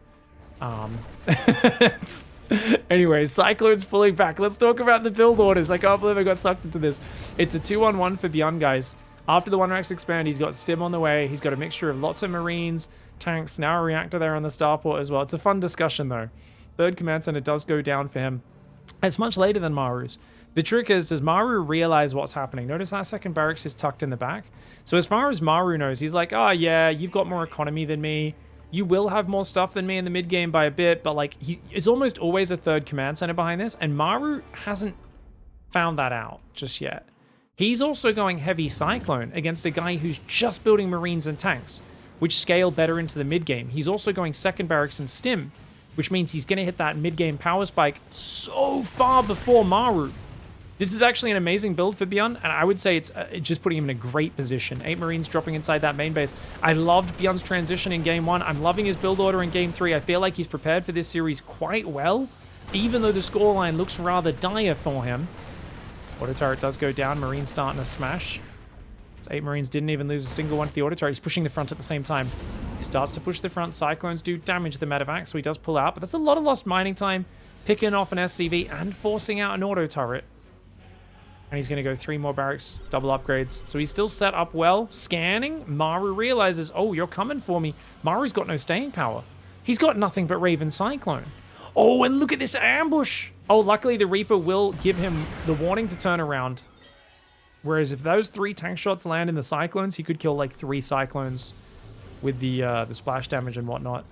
Anyway, Cyclone's pulling back. Let's talk about the build orders. I can't believe I got sucked into this. It's a 2-on-1 for Byun, guys. After the 1-Rax expand, he's got Stim on the way. He's got a mixture of lots of Marines, tanks, now a reactor there on the starport as well. It's a fun discussion though. Third command center does go down for him. It's much later than Maru's. The trick is, does Maru realize what's happening? Notice that second barracks is tucked in the back. So as far as Maru knows, he's like, oh yeah, you've got more economy than me. You will have more stuff than me in the mid game by a bit, but like it's almost always a third command center behind this, and Maru hasn't found that out just yet. He's also going heavy Cyclone against a guy who's just building Marines and tanks, which scale better into the mid game. He's also going second barracks and Stim, which means he's going to hit that mid game power spike so far before Maru. This is actually an amazing build for Byun, and I would say it's just putting him in a great position. 8 Marines dropping inside that main base. I loved Byun's transition in Game 1. I'm loving his build order in Game 3. I feel like he's prepared for this series quite well, even though the scoreline looks rather dire for him. Auto turret does go down. Marines starting to smash. So 8 Marines didn't even lose a single one to the auto turret. He's pushing the front at the same time. He starts to push the front. Cyclones do damage to the medevac, so he does pull out, but that's a lot of lost mining time, picking off an SCV and forcing out an auto turret. And he's going to go 3 more barracks, double upgrades. So he's still set up well. Scanning. Maru realizes, oh, you're coming for me. Maru's got no staying power. He's got nothing but Raven Cyclone. Oh, and look at this ambush. Oh, luckily the Reaper will give him the warning to turn around. Whereas if those 3 tank shots land in the Cyclones, he could kill like 3 Cyclones with the splash damage and whatnot.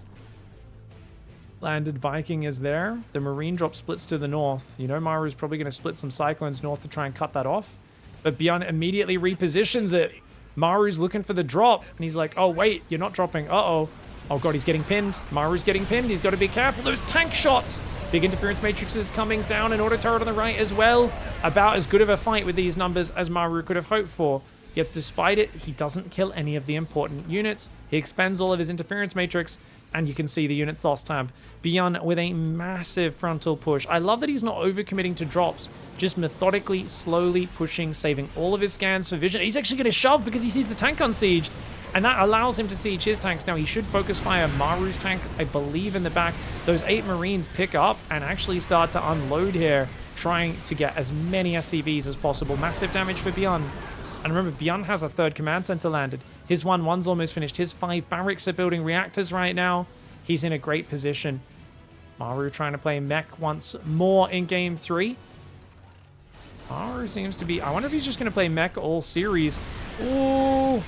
Landed Viking is there. The Marine drop splits to the north. You know, Maru's probably going to split some Cyclones north to try and cut that off. But Byun immediately repositions it. Maru's looking for the drop. And he's like, oh, wait, you're not dropping. Uh-oh. Oh, God, he's getting pinned. Maru's getting pinned. He's got to be careful. Those tank shots. Big interference matrixes coming down, an auto turret on the right as well. About as good of a fight with these numbers as Maru could have hoped for. Yet despite it, he doesn't kill any of the important units. He expends all of his interference matrix, and you can see the units lost tab. Byun with a massive frontal push. I love that he's not overcommitting to drops, just methodically, slowly pushing, saving all of his scans for vision. He's actually going to shove because he sees the tank unsieged, and that allows him to siege his tanks. Now, he should focus fire Maru's tank, I believe, in the back. Those 8 Marines pick up and actually start to unload here, trying to get as many SCVs as possible. Massive damage for Byun. And remember, Byun has a 3rd command center landed. His 1-1's almost finished. His 5 barracks are building reactors right now. He's in a great position. Maru trying to play mech once more in game 3. Maru seems to be... I wonder if he's just going to play mech all series. Ooh!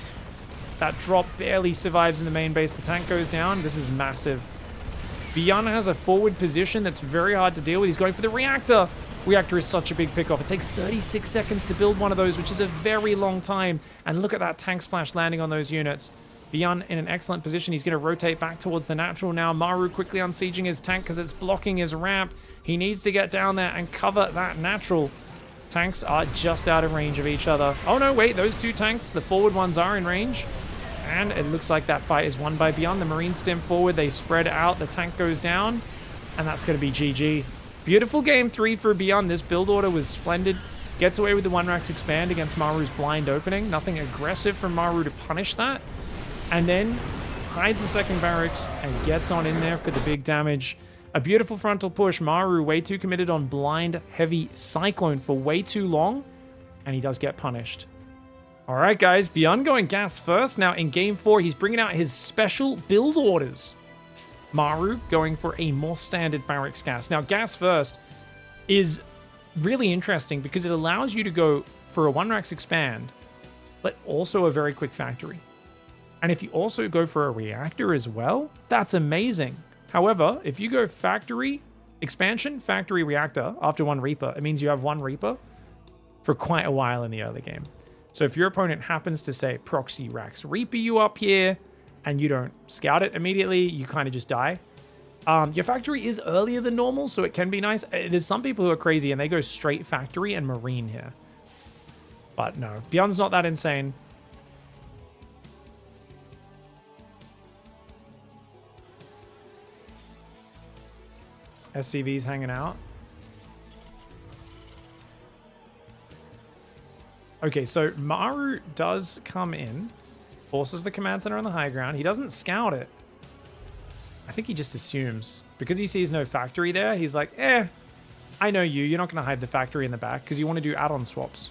That drop barely survives in the main base. The tank goes down. This is massive. Byun has a forward position that's very hard to deal with. He's going for the reactor. Reactor is such a big pickoff. It takes 36 seconds to build one of those, which is a very long time. And look at that tank splash landing on those units. Byun in an excellent position. He's going to rotate back towards the natural now. Maru quickly unsieging his tank because it's blocking his ramp. He needs to get down there and cover that natural. Tanks are just out of range of each other. Oh no, wait, those 2 tanks, the forward ones are in range. And it looks like that fight is won by Byun. The Marines stem forward, they spread out, the tank goes down, and that's going to be GG. Beautiful game 3 for Byun. This build order was splendid. Gets away with the 1-Rax expand against Maru's blind opening. Nothing aggressive from Maru to punish that. And then hides the 2nd barracks and gets on in there for the big damage. A beautiful frontal push. Maru way too committed on blind heavy Cyclone for way too long, and he does get punished. All right, guys, Byun going gas first. Now in game 4, he's bringing out his special build orders. Maru going for a more standard barracks gas. Now, gas first is really interesting because it allows you to go for a 1-Rax expand, but also a very quick factory. And if you also go for a reactor as well, that's amazing. However, if you go factory, expansion, factory, reactor after 1 Reaper, it means you have 1 Reaper for quite a while in the early game. So if your opponent happens to say proxy Rax Reaper you up here, and you don't scout it immediately, you kind of just die. Your factory is earlier than normal, so it can be nice. There's some people who are crazy and they go straight factory and marine here. But no, Byun's not that insane. SCV's hanging out. Okay, so Maru does come in. Forces the command center on the high ground. He doesn't scout it. I think he just assumes. Because he sees no factory there, he's like, I know you. You're not going to hide the factory in the back because you want to do add-on swaps.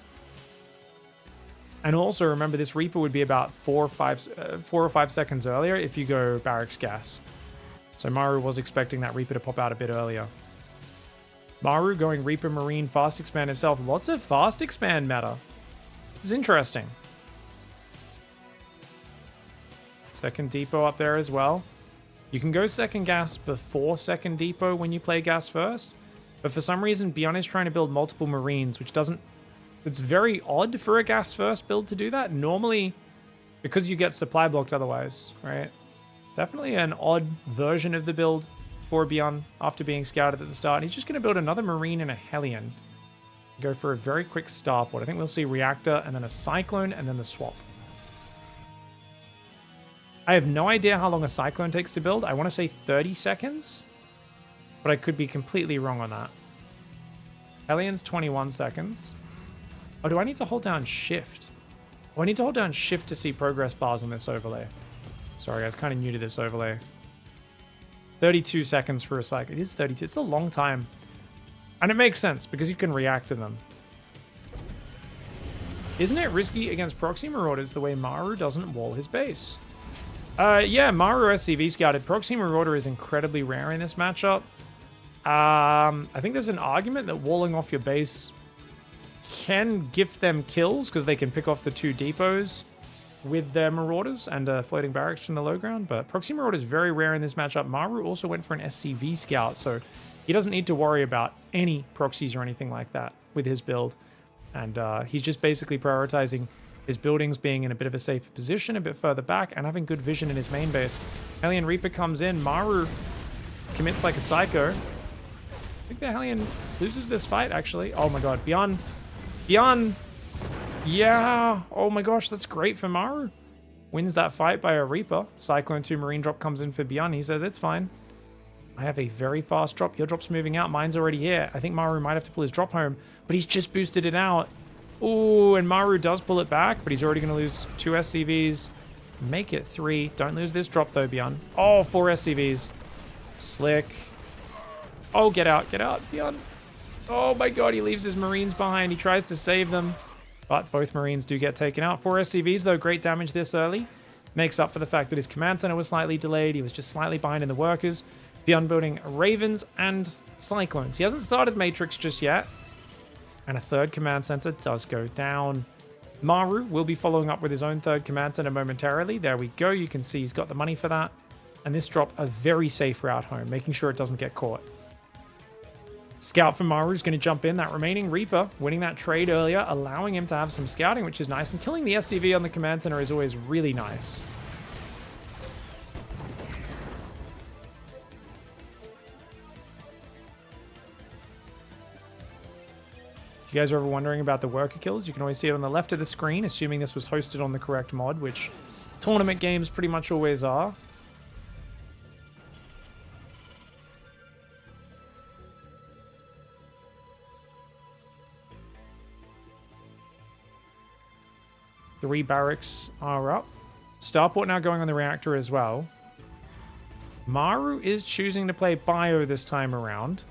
And also, remember, this Reaper would be about 4 or 5 seconds earlier if you go barracks gas. So Maru was expecting that Reaper to pop out a bit earlier. Maru going Reaper Marine fast expand himself. Lots of fast expand meta. This is interesting. 2nd depot up there as well. You can go 2nd gas before 2nd depot when you play gas first, but for some reason Byun is trying to build multiple Marines, which doesn't... It's very odd for a gas first build to do that. Normally, because you get supply blocked otherwise, right? Definitely an odd version of the build for Byun after being scouted at the start. He's just going to build another Marine and a Hellion. Go for a very quick starport. I think we'll see Reactor and then a Cyclone and then the swap. I have no idea how long a Cyclone takes to build. I want to say 30 seconds, but I could be completely wrong on that. Hellion's 21 seconds. Oh, do I need to hold down Shift? Oh, I need to hold down Shift to see progress bars on this overlay. Sorry, guys, kind of new to this overlay. 32 seconds for a Cyclone. It is 32. It's a long time. And it makes sense because you can react to them. Isn't it risky against proxy marauders the way Maru doesn't wall his base? Yeah, Maru SCV scouted. Proxy Marauder is incredibly rare in this matchup. I think there's an argument that walling off your base can gift them kills because they can pick off the 2 depots with their Marauders and floating barracks from the low ground, but Proxy Marauder is very rare in this matchup. Maru also went for an SCV scout, so he doesn't need to worry about any proxies or anything like that with his build. And he's just basically prioritizing his buildings being in a bit of a safer position, a bit further back, and having good vision in his main base. Alien Reaper comes in. Maru commits like a psycho. I think the Hellion loses this fight, actually. Oh my god, Byun. Byun! Yeah! Oh my gosh, that's great for Maru. Wins that fight by a Reaper. Cyclone 2 Marine drop comes in for Byun. He says, it's fine. I have a very fast drop. Your drop's moving out. Mine's already here. I think Maru might have to pull his drop home, but he's just boosted it out. Ooh, and Maru does pull it back, but he's already going to lose 2 SCVs. Make it 3. Don't lose this drop, though, Byun. Oh, 4 SCVs. Slick. Oh, get out, Byun. Oh my god, he leaves his Marines behind. He tries to save them, but both Marines do get taken out. 4 SCVs, though. Great damage this early. Makes up for the fact that his command center was slightly delayed. He was just slightly behind in the workers. Byun building Ravens and Cyclones. He hasn't started Matrix just yet. And a 3rd command center does go down. Maru will be following up with his own 3rd command center momentarily. There we go. You can see he's got the money for that. And this drop a very safe route home, making sure it doesn't get caught. Scout for Maru is going to jump in. That remaining Reaper, winning that trade earlier, allowing him to have some scouting, which is nice. And killing the SCV on the command center is always really nice. If you guys are ever wondering about the worker kills, you can always see it on the left of the screen, assuming this was hosted on the correct mod, which tournament games pretty much always are. Three barracks are up. Starport now going on the reactor as well. Maru is choosing to play bio this time around.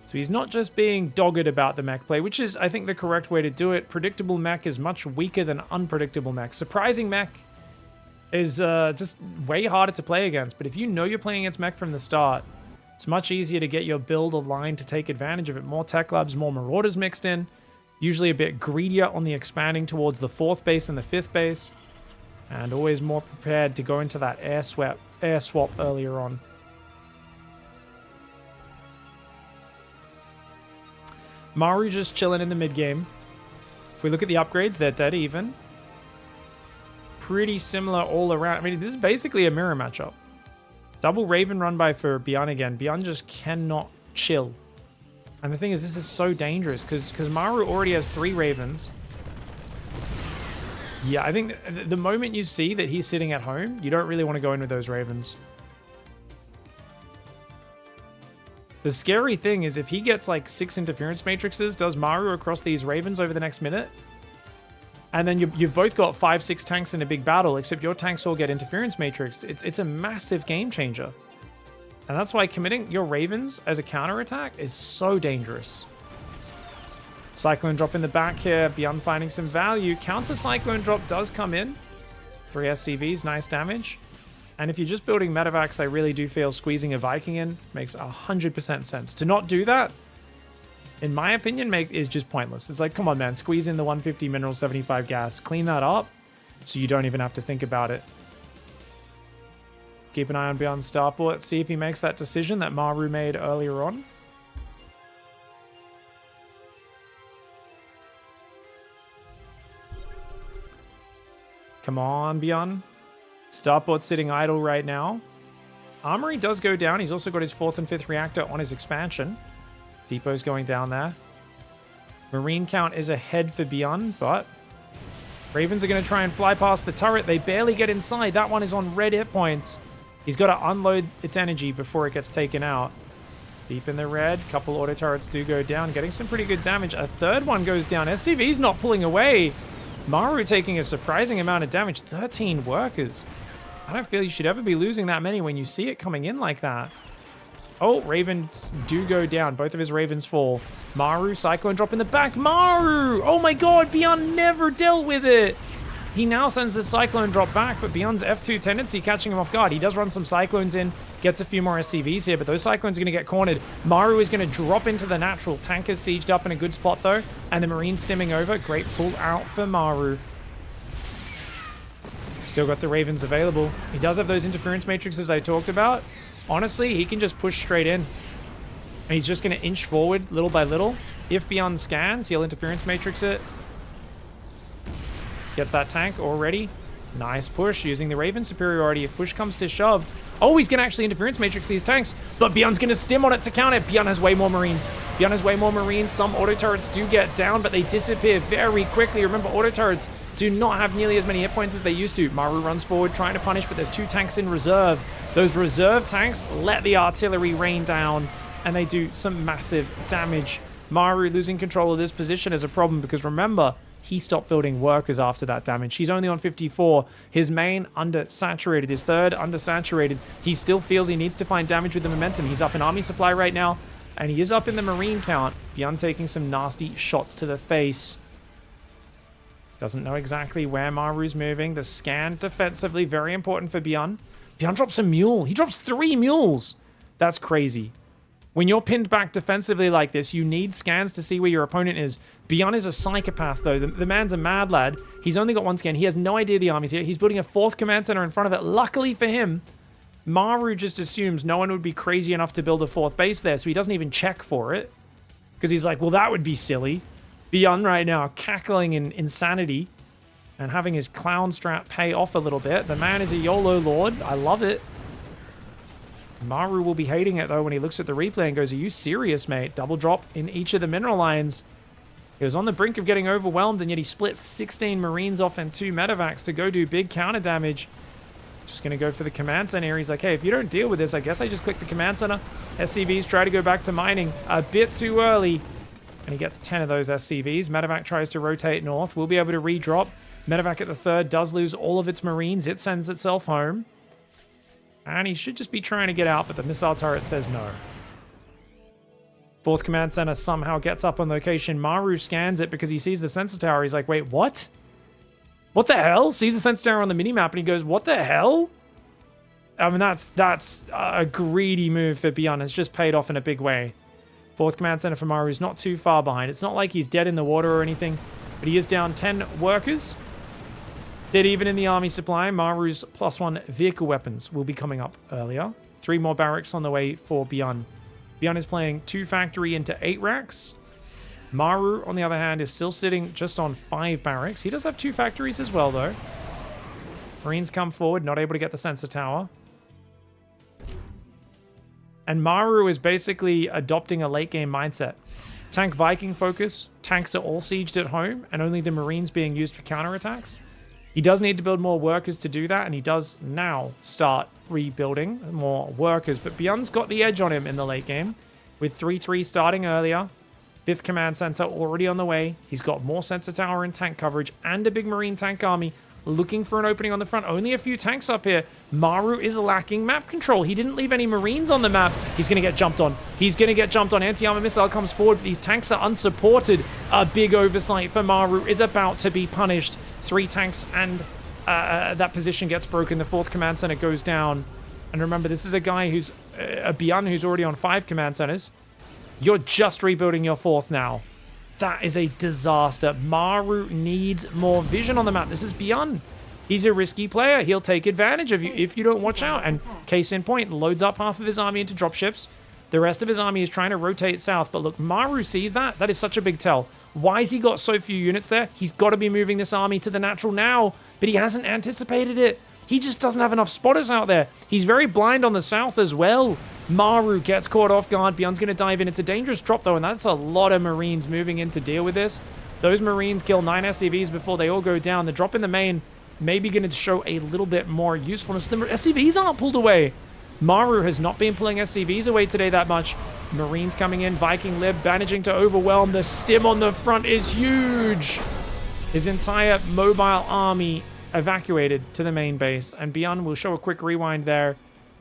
So he's not just being dogged about the mech play, which is, I think, the correct way to do it. Predictable mech is much weaker than unpredictable mech. Surprising mech is just way harder to play against. But if you know you're playing against mech from the start, it's much easier to get your build aligned to take advantage of it. More tech labs, more marauders mixed in. Usually a bit greedier on the expanding towards the 4th base and the 5th base. And always more prepared to go into that air swap earlier on. Maru just chilling in the mid game. If we look at the upgrades, they're dead even. Pretty similar all around. I mean, this is basically a mirror matchup. Double Raven run by for Byun again. Byun just cannot chill. And the thing is, this is so dangerous because Maru already has 3 Ravens. Yeah, I think the moment you see that he's sitting at home, you don't really want to go in with those Ravens. The scary thing is if he gets like 6 interference matrices, does Maru across these Ravens over the next minute? And then you've both got 5-6 tanks in a big battle, except your tanks all get interference matrixed. It's a massive game changer. And that's why committing your Ravens as a counterattack is so dangerous. Cyclone drop in the back here. Byun finding some value. Counter Cyclone drop does come in. 3 SCVs, nice damage. And if you're just building medevacs, I really do feel squeezing a Viking in makes 100% sense. To not do that, in my opinion, is just pointless. It's like, come on, man, squeeze in the 150 mineral, 75 gas, clean that up so you don't even have to think about it. Keep an eye on Byun's starport, see if he makes that decision that Maru made earlier on. Come on, Byun. Starport's sitting idle right now. Armory does go down. He's also got his 4th and 5th reactor on his expansion. Depot's going down there. Marine count is ahead for Byun, but Ravens are going to try and fly past the turret. They barely get inside. That one is on red hit points. He's got to unload its energy before it gets taken out. Deep in the red. Couple auto turrets do go down, getting some pretty good damage. A 3rd one goes down. SCV's not pulling away. Maru taking a surprising amount of damage. 13 workers. I don't feel you should ever be losing that many when you see it coming in like that. Oh, Ravens do go down. Both of his Ravens fall. Maru, Cyclone drop in the back. Maru! Oh my god, Byun never dealt with it. He now sends the Cyclone drop back, but Byun's F2 tendency catching him off guard. He does run some Cyclones in, gets a few more SCVs here, but those Cyclones are going to get cornered. Maru is going to drop into the natural. Tank is sieged up in a good spot though, and the Marine stimming over. Great pull out for Maru. Still got the Ravens available. He does have those interference matrices I talked about. Honestly, he can just push straight in. And he's just going to inch forward little by little. If Byun scans, he'll interference matrix it. Gets that tank already. Nice push using the Raven superiority. If push comes to shove, Oh, he's going to actually interference matrix these tanks, but Byun's going to stim on it to counter. Byun has way more Marines. Byun has way more Marines. Some auto turrets do get down, but they disappear very quickly. Remember, auto turrets do not have nearly as many hit points as they used to. Maru runs forward trying to punish, but there's 2 tanks in reserve. Those reserve tanks let the artillery rain down, and they do some massive damage. Maru losing control of this position is a problem because remember, he stopped building workers after that damage. He's only on 54. His main undersaturated. His third undersaturated. He still feels he needs to find damage with the momentum. He's up in army supply right now, and he is up in the marine count. Byun taking some nasty shots to the face. Doesn't know exactly where Maru's moving. The scan defensively, very important for Byun. Byun drops a mule. He drops 3 mules. That's crazy. When you're pinned back defensively like this, you need scans to see where your opponent is. Byun is a psychopath, though. The man's a mad lad. He's only got 1 scan. He has no idea the army's here. He's building a 4th command center in front of it. Luckily for him, Maru just assumes no one would be crazy enough to build a 4th base there, so he doesn't even check for it. Because he's like, well, that would be silly. Byun right now cackling in insanity and having his clown strat pay off a little bit. The man is a YOLO lord. I love it. Maru will be hating it, though, when he looks at the replay and goes, are you serious, mate? Double drop in each of the mineral lines. He was on the brink of getting overwhelmed, and yet he split 16 Marines off and 2 medevacs to go do big counter damage. Just going to go for the command center here. He's like, hey, if you don't deal with this, I guess I just click the command center. SCVs try to go back to mining a bit too early. And he gets 10 of those SCVs. Medevac tries to rotate north. We'll be able to redrop. Medevac at the 3rd does lose all of its Marines. It sends itself home. And he should just be trying to get out, but the missile turret says no. 4th command center somehow gets up on location. Maru scans it because he sees the sensor tower. He's like, wait, what? What the hell? Sees the sensor tower on the minimap and he goes, what the hell? I mean, that's a greedy move for Byun. It's just paid off in a big way. 4th command center for Maru is not too far behind. It's not like he's dead in the water or anything, but he is down 10 workers. Dead even in the army supply. Maru's +1 vehicle weapons will be coming up earlier. 3 more barracks on the way for Byun. Byun is playing 2 factory into 8 racks. Maru, on the other hand, is still sitting just on 5 barracks. He does have 2 factories as well, though. Marines come forward, not able to get the sensor tower. And Maru is basically adopting a late game mindset. Tank Viking focus. Tanks are all sieged at home, and only the Marines being used for counterattacks. He does need to build more workers to do that, and he does now start rebuilding more workers. But Byun's got the edge on him in the late game, with 3-3 starting earlier. 5th command center already on the way. He's got more sensor tower and tank coverage, and a big Marine tank army looking for an opening on the front. Only a few tanks up here. Maru is lacking map control. He didn't leave any Marines on the map. He's going to get jumped on. He's going to get jumped on. Anti-armor missile comes forward. These tanks are unsupported. A big oversight for Maru is about to be punished. 3 tanks and that position gets broken. The 4th command center goes down. And remember, this is a guy who's a Byun who's already on 5 command centers. You're just rebuilding your 4th now. That is a disaster. Maru needs more vision on the map. This is Byun. He's a risky player. He'll take advantage of you if you don't watch out. And case in point, loads up half of his army into dropships. The rest of his army is trying to rotate south. But look, Maru sees that. That is such a big tell. Why has he got so few units there? He's got to be moving this army to the natural now. But he hasn't anticipated it. He just doesn't have enough spotters out there. He's very blind on the south as well. Maru gets caught off guard. Byun's going to dive in. It's a dangerous drop, though, and that's a lot of Marines moving in to deal with this. Those Marines kill 9 SCVs before they all go down. The drop in the main may be going to show a little bit more usefulness. The SCVs aren't pulled away. Maru has not been pulling SCVs away today that much. Marines coming in. Viking Lib managing to overwhelm. The stim on the front is huge. His entire mobile army evacuated to the main base, and Byun will show a quick rewind there.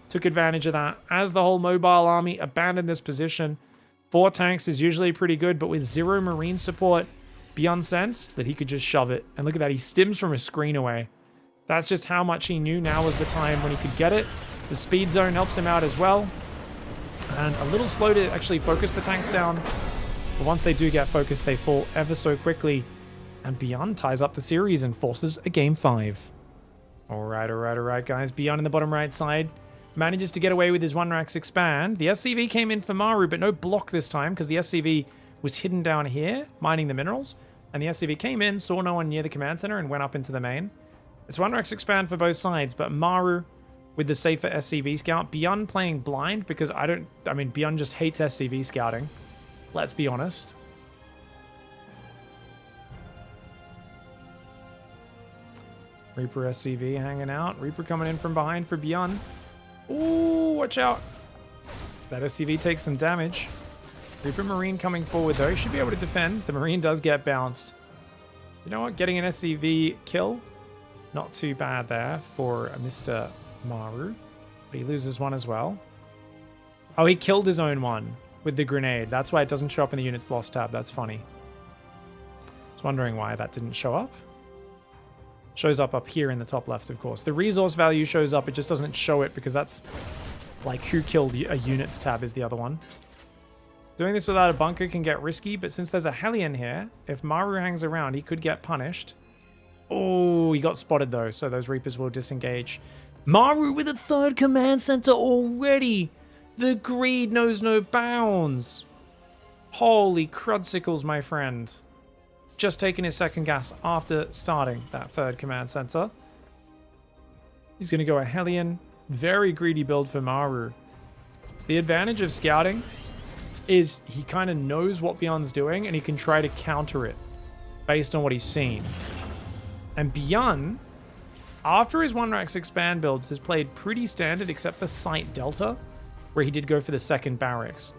Took advantage of that as the whole mobile army abandoned this position. 4 tanks is usually pretty good, but with 0 Marine support, Byun sensed that he could just shove it. And look at that, he stims from a screen away. That's just how much he knew now was the time when he could get it. The speed zone helps him out as well. And a little slow to actually focus the tanks down. But once they do get focused, they fall ever so quickly. And Byun ties up the series and forces a game 5. Alright, guys. Byun in the bottom right side manages to get away with his 1-racks expand. The SCV came in for Maru, but no block this time because the SCV was hidden down here, mining the minerals. And the SCV came in, saw no one near the command center, and went up into the main. It's 1-racks expand for both sides, but Maru with the safer SCV scout. Byun playing blind because Byun just hates SCV scouting. Let's be honest. Reaper SCV hanging out. Reaper coming in from behind for Byun. Ooh, watch out. That SCV takes some damage. Reaper Marine coming forward though. He should be able to defend. The Marine does get bounced. You know what? Getting an SCV kill. Not too bad there for Mr. Maru. But he loses one as well. Oh, he killed his own one with the grenade. That's why it doesn't show up in the units lost tab. That's funny. I was wondering why that didn't show up. Shows up here in the top left, of course. The resource value shows up. It just doesn't show it because that's like who killed a units tab is the other one. Doing this without a bunker can get risky, but since there's a Hellion here, if Maru hangs around, he could get punished. Oh, he got spotted though, so those Reapers will disengage. Maru with a third command center already. The greed knows no bounds. Holy crudsicles, my friend. Just taking his second gas after starting that third command center. He's going to go a Hellion. Very greedy build for Maru. So the advantage of scouting is he kind of knows what Byun's doing and he can try to counter it based on what he's seen. And Byun, after his 1-Rax expand builds, has played pretty standard except for Sight Delta, where he did go for the second barracks.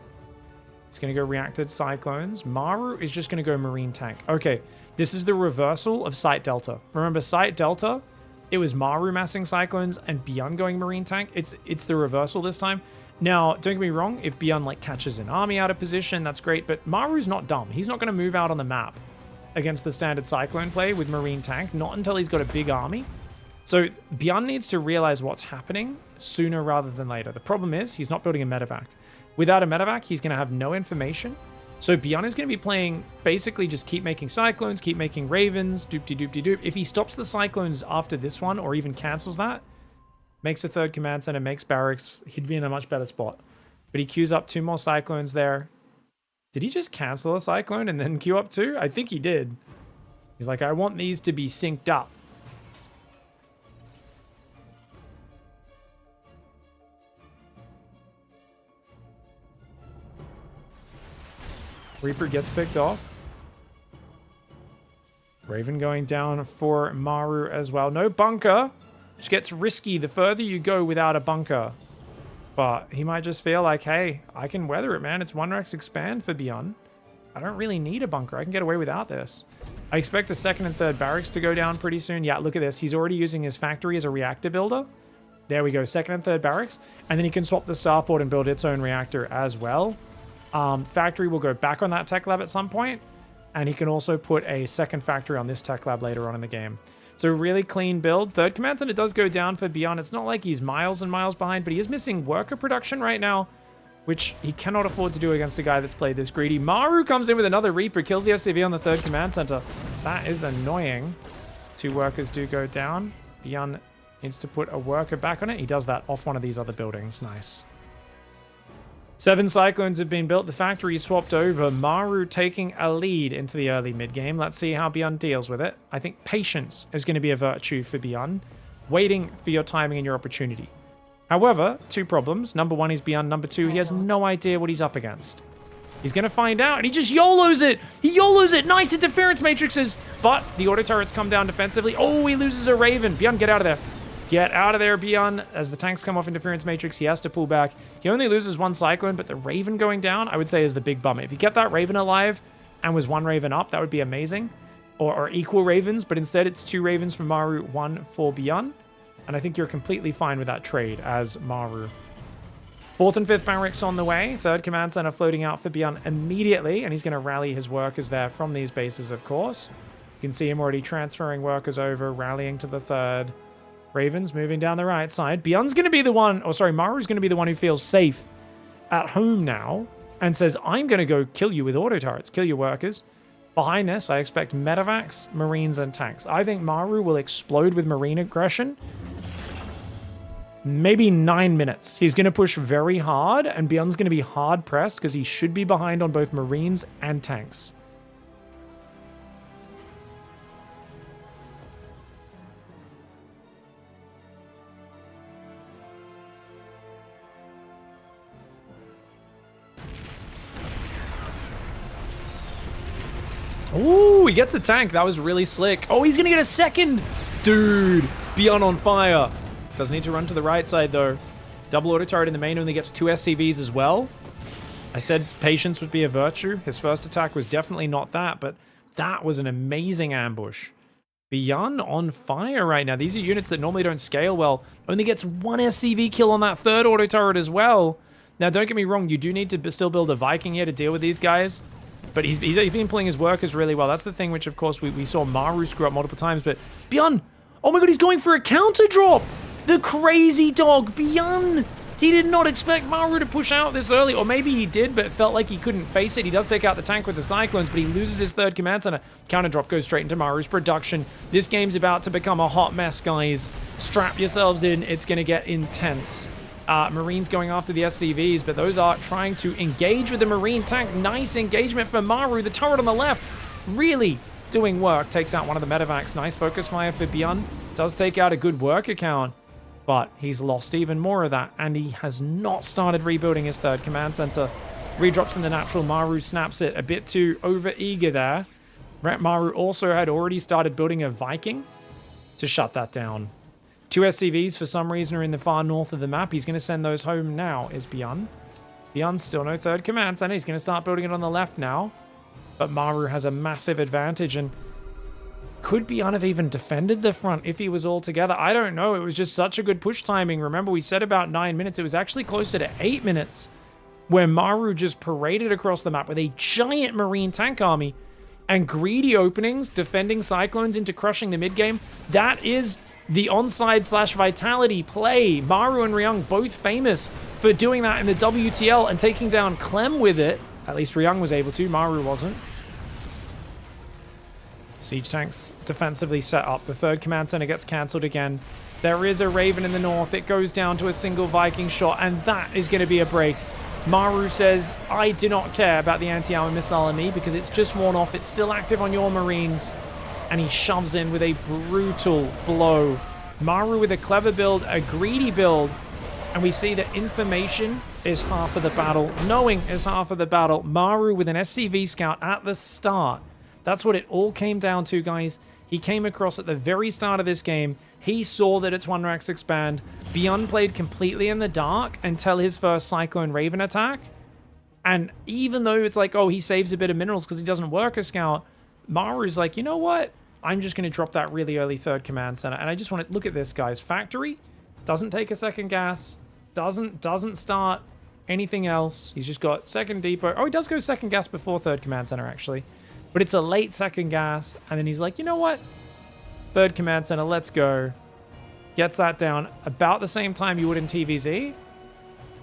He's going to go reacted Cyclones. Maru is just going to go Marine Tank. Okay, this is the reversal of Sight Delta. Remember, Sight Delta, it was Maru massing Cyclones and Byun going Marine Tank. It's the reversal this time. Now, don't get me wrong, if Byun like catches an army out of position, that's great, but Maru's not dumb. He's not going to move out on the map against the standard Cyclone play with Marine Tank, not until he's got a big army. So Byun needs to realize what's happening sooner rather than later. The problem is he's not building a medevac. Without a medevac, he's going to have no information. So Byun is going to be playing basically just keep making Cyclones, keep making Ravens, doop-de-doop-de-doop. If he stops the Cyclones after this one or even cancels that, makes a third command center, makes barracks, he'd be in a much better spot. But he queues up 2 more Cyclones there. Did he just cancel a Cyclone and then queue up 2? I think he did. He's like, I want these to be synced up. Reaper gets picked off. Raven going down for Maru as well. No bunker, which gets risky the further you go without a bunker. But he might just feel like, hey, I can weather it, man. It's 1-Rax expand for Byun. I don't really need a bunker. I can get away without this. I expect a second and third barracks to go down pretty soon. Yeah, look at this. He's already using his factory as a reactor builder. There we go, second and third barracks. And then he can swap the starport and build its own reactor as well. Factory will go back on that tech lab at some point, and he can also put a second factory on this tech lab later on in the game. It's a really clean build. Third command center does go down for Byun. It's not like he's miles and miles behind, but he is missing worker production right now, which he cannot afford to do against a guy that's played this greedy. Maru comes in with another Reaper, kills the SCV on the third command center. That is annoying. 2 workers do go down. Byun needs to put a worker back on it. He does that off one of these other buildings. Nice. 7 Cyclones have been built. The factory is swapped over. Maru taking a lead into the early mid-game. Let's see how Byun deals with it. I think patience is going to be a virtue for Byun. Waiting for your timing and your opportunity. However, 2 problems. Number 1 is Byun. Number 2, he has no idea what he's up against. He's going to find out, and he just YOLOs it! He YOLOs it! Nice interference matrices! But the auto turrets come down defensively. Oh, he loses a Raven. Byun, get out of there. Get out of there, Byun. As the tanks come off interference matrix, he has to pull back. He only loses 1 Cyclone, but the Raven going down, I would say, is the big bummer. If you get that Raven alive and was 1 Raven up, that would be amazing. Or equal Ravens, but instead it's 2 Ravens for Maru, 1 for Byun. And I think you're completely fine with that trade as Maru. 4th and 5th barracks on the way. 3rd command center floating out for Byun immediately, and he's going to rally his workers there from these bases, of course. You can see him already transferring workers over, rallying to the 3rd. Ravens moving down the right side. Byun's going to be the one, or sorry, Maru's going to be the one who feels safe at home now and says, I'm going to go kill you with auto turrets, kill your workers. Behind this, I expect medevacs, marines, and tanks. I think Maru will explode with marine aggression. Maybe 9 minutes. He's going to push very hard, and Byun's going to be hard pressed because he should be behind on both marines and tanks. Ooh, he gets a tank. That was really slick. Oh, he's gonna get a second. Dude, Byun on fire. Does need to run to the right side, though. Double auto turret in the main, only gets 2 SCVs as well. I said patience would be a virtue. His first attack was definitely not that, but that was an amazing ambush. Byun on fire right now. These are units that normally don't scale well. Only gets 1 SCV kill on that third auto turret as well. Now, don't get me wrong. You do need to still build a Viking here to deal with these guys. But he's been playing his workers really well. That's the thing which, of course, we saw Maru screw up multiple times. But Byun, oh my god, he's going for a counter drop. The crazy dog, Byun. He did not expect Maru to push out this early. Or maybe he did, but it felt like he couldn't face it. He does take out the tank with the Cyclones, but he loses his third command center. Counter drop goes straight into Maru's production. This game's about to become a hot mess, guys. Strap yourselves in. It's going to get intense. Marines going after the SCVs, but those are trying to engage with the Marine tank. Nice engagement for Maru. The turret on the left really doing work. Takes out one of the medevacs. Nice focus fire for Byun. Does take out a good work account, but he's lost even more of that, and he has not started rebuilding his third command center. Redrops in the natural. Maru snaps it. A bit too over-eager there. Maru also had already started building a Viking to shut that down. 2 SCVs, for some reason, are in the far north of the map. He's going to send those home now, is Byun. Byun still no third command center. He's going to start building it on the left now. But Maru has a massive advantage, and could Byun have even defended the front if he was all together? I don't know. It was just such a good push timing. Remember, we said about 9 minutes. It was actually closer to 8 minutes where Maru just paraded across the map with a giant Marine tank army and greedy openings, defending Cyclones into crushing the mid-game. That is the onside / vitality play. Maru and Ryung both famous for doing that in the WTL and taking down Clem with it. At least Ryung was able to, Maru wasn't. Siege tanks defensively set up. The third command center gets cancelled again. There is a Raven in the north. It goes down to a single Viking shot, and that is going to be a break. Maru says, I do not care about the anti-armor missile on me because it's just worn off. It's still active on your Marines. And he shoves in with a brutal blow. Maru with a clever build, a greedy build. And we see that information is half of the battle. Knowing is half of the battle. Maru with an SCV scout at the start. That's what it all came down to, guys. He came across at the very start of this game. He saw that it's one Rax expand. Byun played completely in the dark until his first Cyclone Raven attack. And even though it's like, oh, he saves a bit of minerals because he doesn't work a scout, Maru's like, you know what? I'm just going to drop that really early third command center. And I just want to look at this, guys. Factory doesn't take a second gas. Doesn't start anything else. He's just got second depot. Oh, he does go second gas before third command center, actually. But it's a late second gas. And then he's like, you know what? Third command center, let's go. Gets that down about the same time you would in TVZ.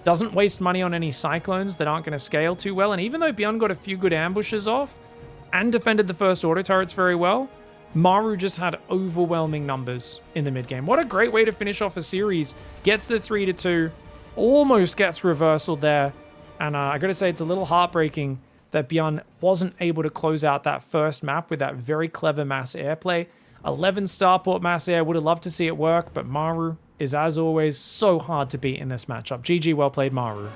Doesn't waste money on any Cyclones that aren't going to scale too well. And even though Byun got a few good ambushes off and defended the first auto turrets very well, Maru just had overwhelming numbers in the mid game. What a great way to finish off a series. Gets the 3-2, almost gets reversal there. And I gotta say, it's a little heartbreaking that Byun wasn't able to close out that first map with that very clever mass airplay. 11 starport mass air, would have loved to see it work, but Maru is, as always, so hard to beat in this matchup. GG, well played, Maru.